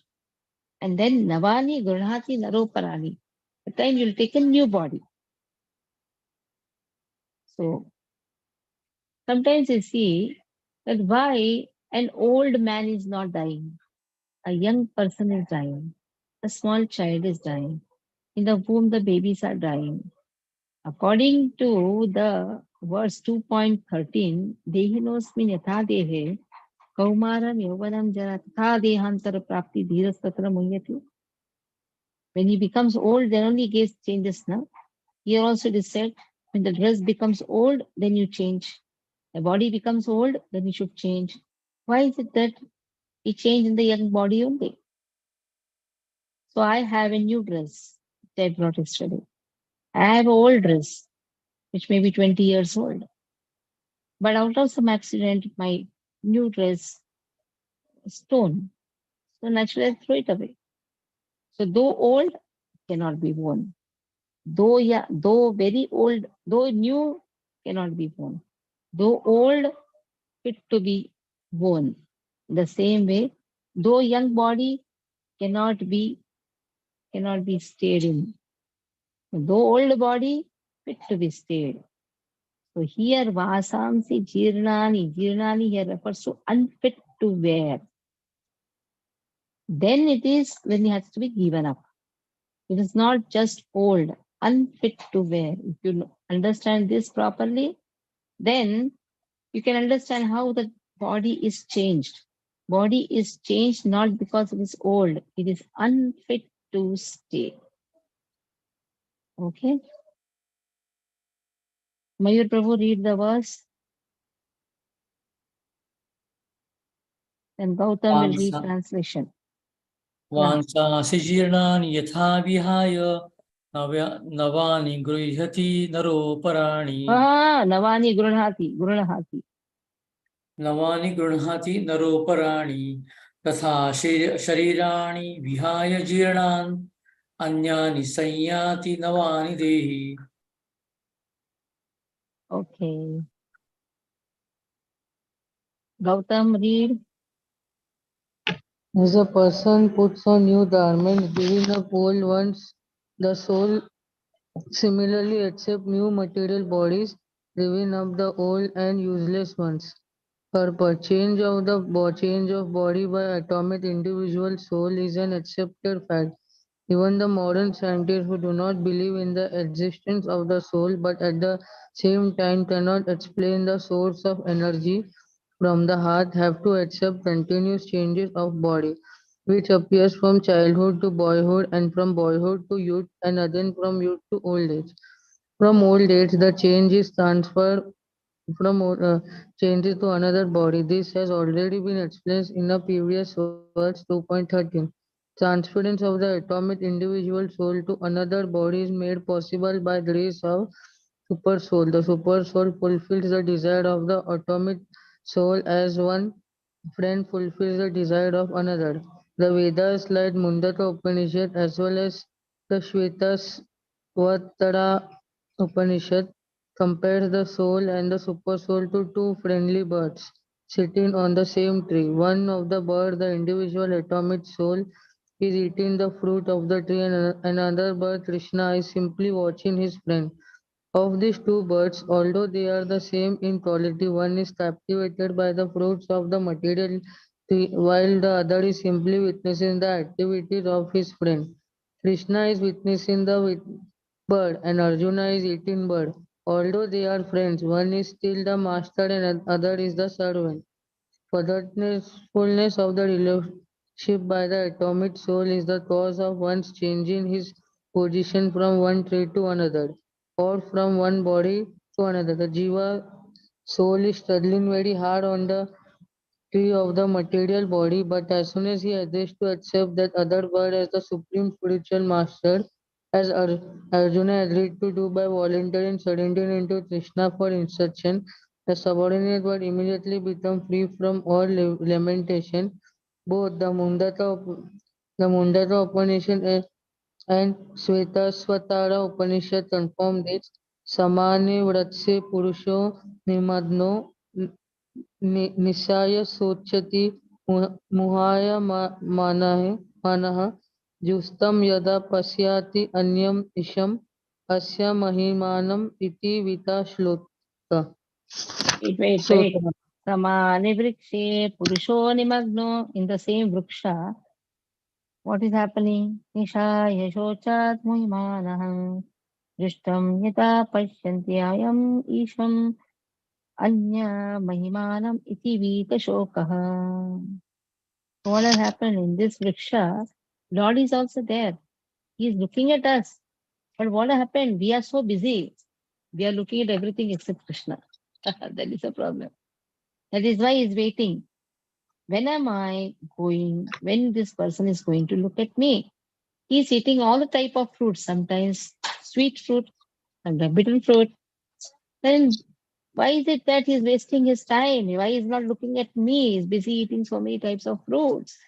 And then Navani Gurhati Naroparani. The time you will take a new body. So sometimes you see that why an old man is not dying. A young person is dying. A small child is dying. In the womb, the babies are dying. According to the verse 2.13, Dehinosmin yatha dehe, kaumaram yovanam jara tatha dehantara prapti dhiras tatra muhyati. When he becomes old, then only gets changes now. Here also it is said, when the dress becomes old, then you change. The body becomes old, then you should change. Why is it that we change in the young body only? So I have a new dress which I brought yesterday. I have an old dress, which may be 20 years old. But out of some accident, my new dress was torn. So naturally, I throw it away. So though old, cannot be worn. Though very old, though new, cannot be worn. Though old, fit to be worn. The same way, though young body cannot be stayed in. Though old body, fit to be stayed. So here vasamsi jirnani here refers to unfit to wear. Then it is when it has to be given up. It is not just old, unfit to wear. If you understand this properly, then you can understand how the body is changed. Body is changed not because it is old, it is unfit to stay. Okay. Mayur Prabhu, read the verse. Then Gautam will read translation. वांसांसि जीर्णानि यथा विहाय नवानि गृह्यति नरोपराणि Navani grunahati. नवानि गृह्णाति नरोपराणि तथा शरीराणि विहाय जीर्णान् अन्यानि संयाति नवानि देहि. Okay. Gautam, read. As a person puts on new garments, giving up old ones, the soul similarly accepts new material bodies, giving up the old and useless ones. Purpose change of body by atomic individual soul is an accepted fact. Even the modern scientists who do not believe in the existence of the soul but at the same time cannot explain the source of energy from the heart have to accept continuous changes of body, which appears from childhood to boyhood and from boyhood to youth and again from youth to old age. From old age, the change is transferred from changes to another body. This has already been explained in the previous verse 2.13. Transference of the atomic individual soul to another body is made possible by grace of super soul. The super soul fulfills the desire of the atomic soul as one friend fulfills the desire of another. The Vedas like Mundaka Upanishad as well as the Shvetasvatara Upanishad compares the soul and the super soul to two friendly birds sitting on the same tree. One of the birds, the individual atomic soul, is eating the fruit of the tree, and another bird, Krishna, is simply watching his friend. Of these two birds, although they are the same in quality, one is captivated by the fruits of the material tree, while the other is simply witnessing the activities of his friend. Krishna is witnessing the bird, and Arjuna is eating bird. Although they are friends, one is still the master and other is the servant. Forgetfulness of the relationship by the atomic soul is the cause of one's changing his position from one tree to another, or from one body to another. The Jiva soul is struggling very hard on the tree of the material body, but as soon as he agrees to accept that other bird as the supreme spiritual master, as Arjuna agreed to do by volunteering surrendering into Krishna for instruction, the subordinate bird immediately become free from all lamentation. Both the Mundaka Upanishad and Svetasvatara Upanishad confirm this. Samane vratse purusho nimadno निशाय सोच्यति मुहाय मनः जुस्तं यदा पश्यति अन्यम् ईशम् अस्य महिमानम् इति विता Wait. श्लोकः Samani vrikshe purusho nimagno. In the same vriksha, what is happening? Nisha yashochat muhimanaham. Drishtam yata pashyanti ayam isham anya mahimanam iti vita shokaha. What has happened in this vriksha? Lord is also there. He is looking at us. But what happened? We are so busy. We are looking at everything except Krishna. That is a problem. That is why he is waiting. When am I going? When this person is going to look at me? He is eating all the type of fruits, sometimes sweet fruit, sometimes bitter fruit. Then why is it that he is wasting his time? Why is not looking at me? He is busy eating so many types of fruits.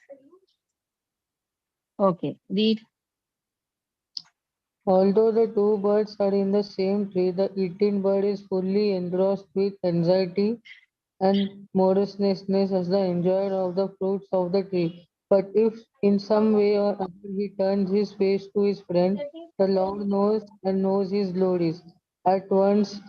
Okay, read. Although the two birds are in the same tree, the eating bird is fully engrossed with anxiety and moroseness as the enjoyer of the fruits of the tree. But if in some way or other he turns his face to his friend, the Lord knows his glories. At once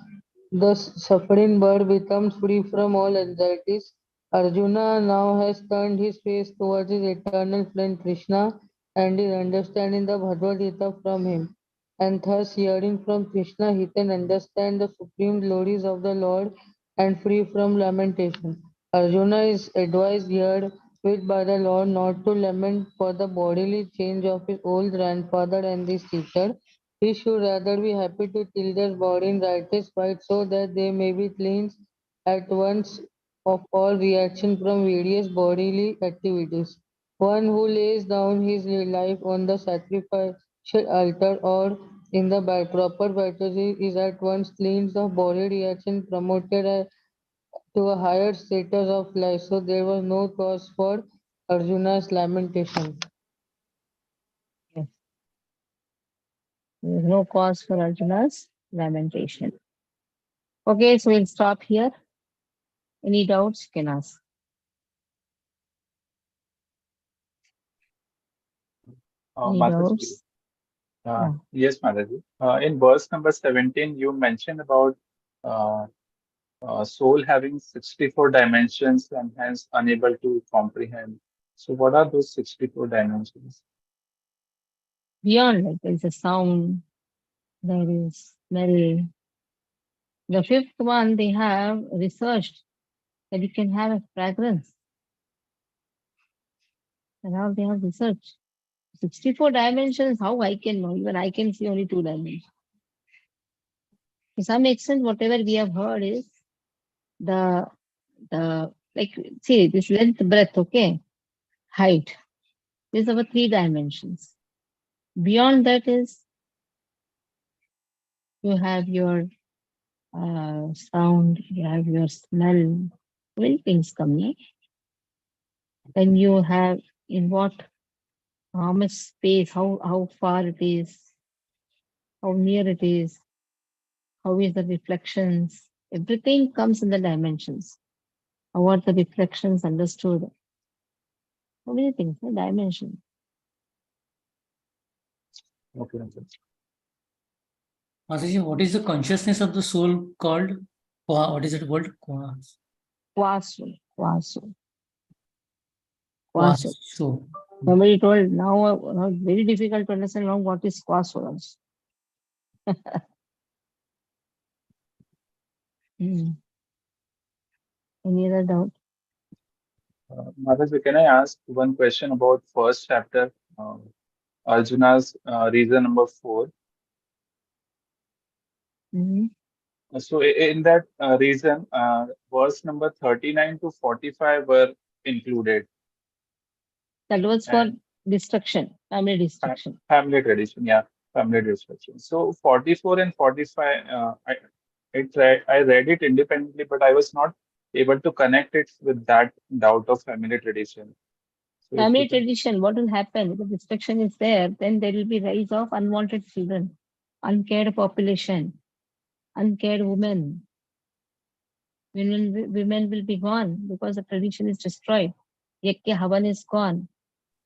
the suffering bird becomes free from all anxieties. Arjuna now has turned his face towards his eternal friend Krishna and is understanding the Bhagavad Gita from him. And thus, hearing from Krishna, he can understand the supreme glories of the Lord and free from lamentation. Arjuna is advised here with by the Lord not to lament for the bodily change of his old grandfather and his teacher. He should rather be happy to till their body in righteous fight so that they may be cleansed at once of all reaction from various bodily activities. One who lays down his life on the sacrificial altar or in the proper baptism is at once cleansed of body reaction promoted to a higher status of life. So there was no cause for Arjuna's lamentation. Yes. There is no cause for Arjuna's lamentation. Okay, so we'll stop here. Any doubts you can ask. Any Mataji, doubts? Yeah. yes, Mataji. In verse number 17, you mentioned about uh, soul having 64 dimensions and hence unable to comprehend. So, what are those 64 dimensions? Beyond, like there is a sound, there is smell. The fifth one, they have researched that you can have a fragrance. And now they have researched. 64 dimensions, how I can know? Even I can see only 2 dimensions. To some extent, whatever we have heard is the like see this length, breadth, okay, height. These are our 3 dimensions. Beyond that is you have your sound, you have your smell. Many things come, yeah? Then you have in what how much space, how far it is, how near it is, how is the reflections. Everything comes in the dimensions. How are the reflections understood? So many things, the dimension. Okay, okay. Mataji, what is the consciousness of the soul called? What is it called? Quasul, quasul, quasul. Quaso. Somebody told now very difficult to understand now what is quasul also. Hmm. Any other doubt? Mataji, can I ask one question about first chapter, Arjuna's reason number 4? Hmm. So in that reason, verse number 39 to 45 were included, That was for and destruction, family fa- destruction. family tradition, yeah, family destruction. So 44 and 45, I read it independently, but I was not able to connect it with that doubt of family tradition. So if you Family can, tradition, what will happen? If the destruction is there, then there will be rise of unwanted children, uncared population, uncared women. Women will be gone because the tradition is destroyed. Yajna Havan is gone.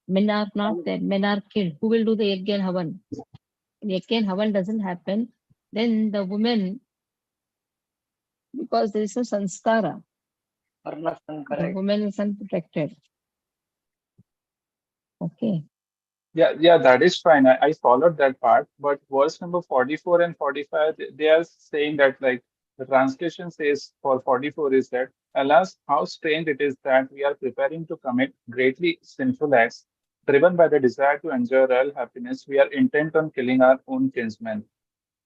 Men are not there. Men are killed. Who will do the Yajna and Havan? If Yajna and Havan doesn't happen, then the women, because there is no sanskara, Varnasam, the correct. woman is unprotected. Okay. yeah, that is fine. I followed that part, but verse number 44 and 45, they are saying that like the translation says for 44 is that, alas, how strange it is that we are preparing to commit greatly sinful acts, driven by the desire to enjoy royal happiness, we are intent on killing our own kinsmen.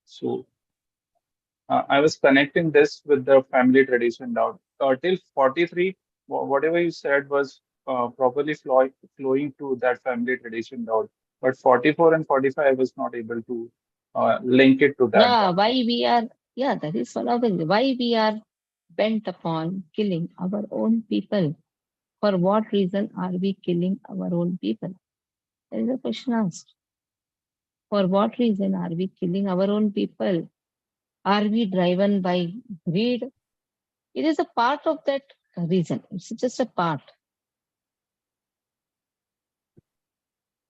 So I was connecting this with the family tradition now. Till 43, whatever you said was properly flowing to that family tradition down. But 44 and 45, I was not able to link it to that Yeah, down. why we are, yeah, that is one of the, why we are bent upon killing our own people. For what reason are we killing our own people? There is a question asked. For what reason are we killing our own people? Are we driven by greed? It is a part of that reason. It's just a part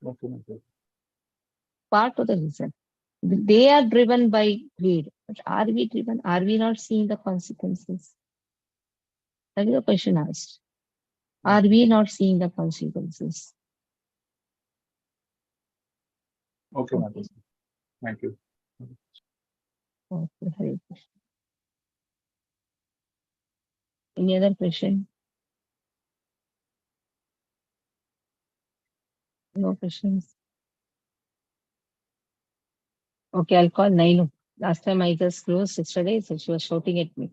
Okay, okay. of the reason. They are driven by greed. But are we driven? Are we not seeing the consequences? That is the question asked. Are we not seeing the consequences? Okay, Okay. Mataji. Thank you. Okay. Hare Krishna. Any other question? No questions. Okay, I'll call Nainu. Last time I just closed yesterday, so she was shouting at me.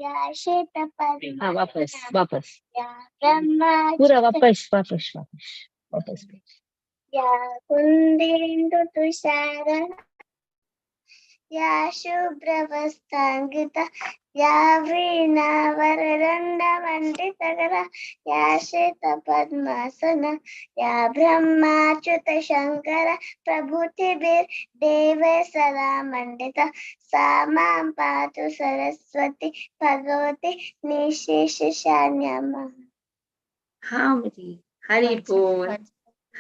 या श्वेत हाँ वापस वापस या ब्रह्मा पूरा वापस वापस वापस वापस या कुन्देन्दु तुषार या शुभ्रवस्त्राङ्गिता या वीणावरदण्डमण्डितकरा या श्वेतपद्मासना या ब्रह्माच्युतशङ्कर प्रभृतिभिर्देवैः सदा मण्डिता सा मां पातु सरस्वती भगवती निःशेषशून्यम्। हाँ बेटी, हरि बोल,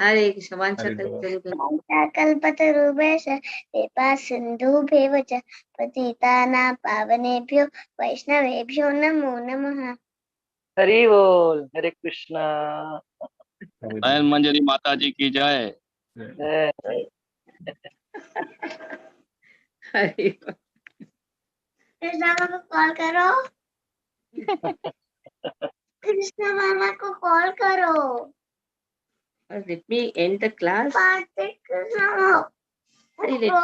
हरे कृष्ण। वांछा हरि बोल। कल्पतरुभ्यश्च कृपा सिन्धुभ्येव च पतितानां पावनेभ्यो वैष्णवेभ्यो नमो नमः। हरि बोल, हरे कृष्णा। हरि बहन बोल। मंजरी माता जी की जय। जय। हरि बोल। कृष्णा मामा को कॉल करो। कृष्णा मामा को कॉल करो। Let me end the class. Krishna mama Hari, let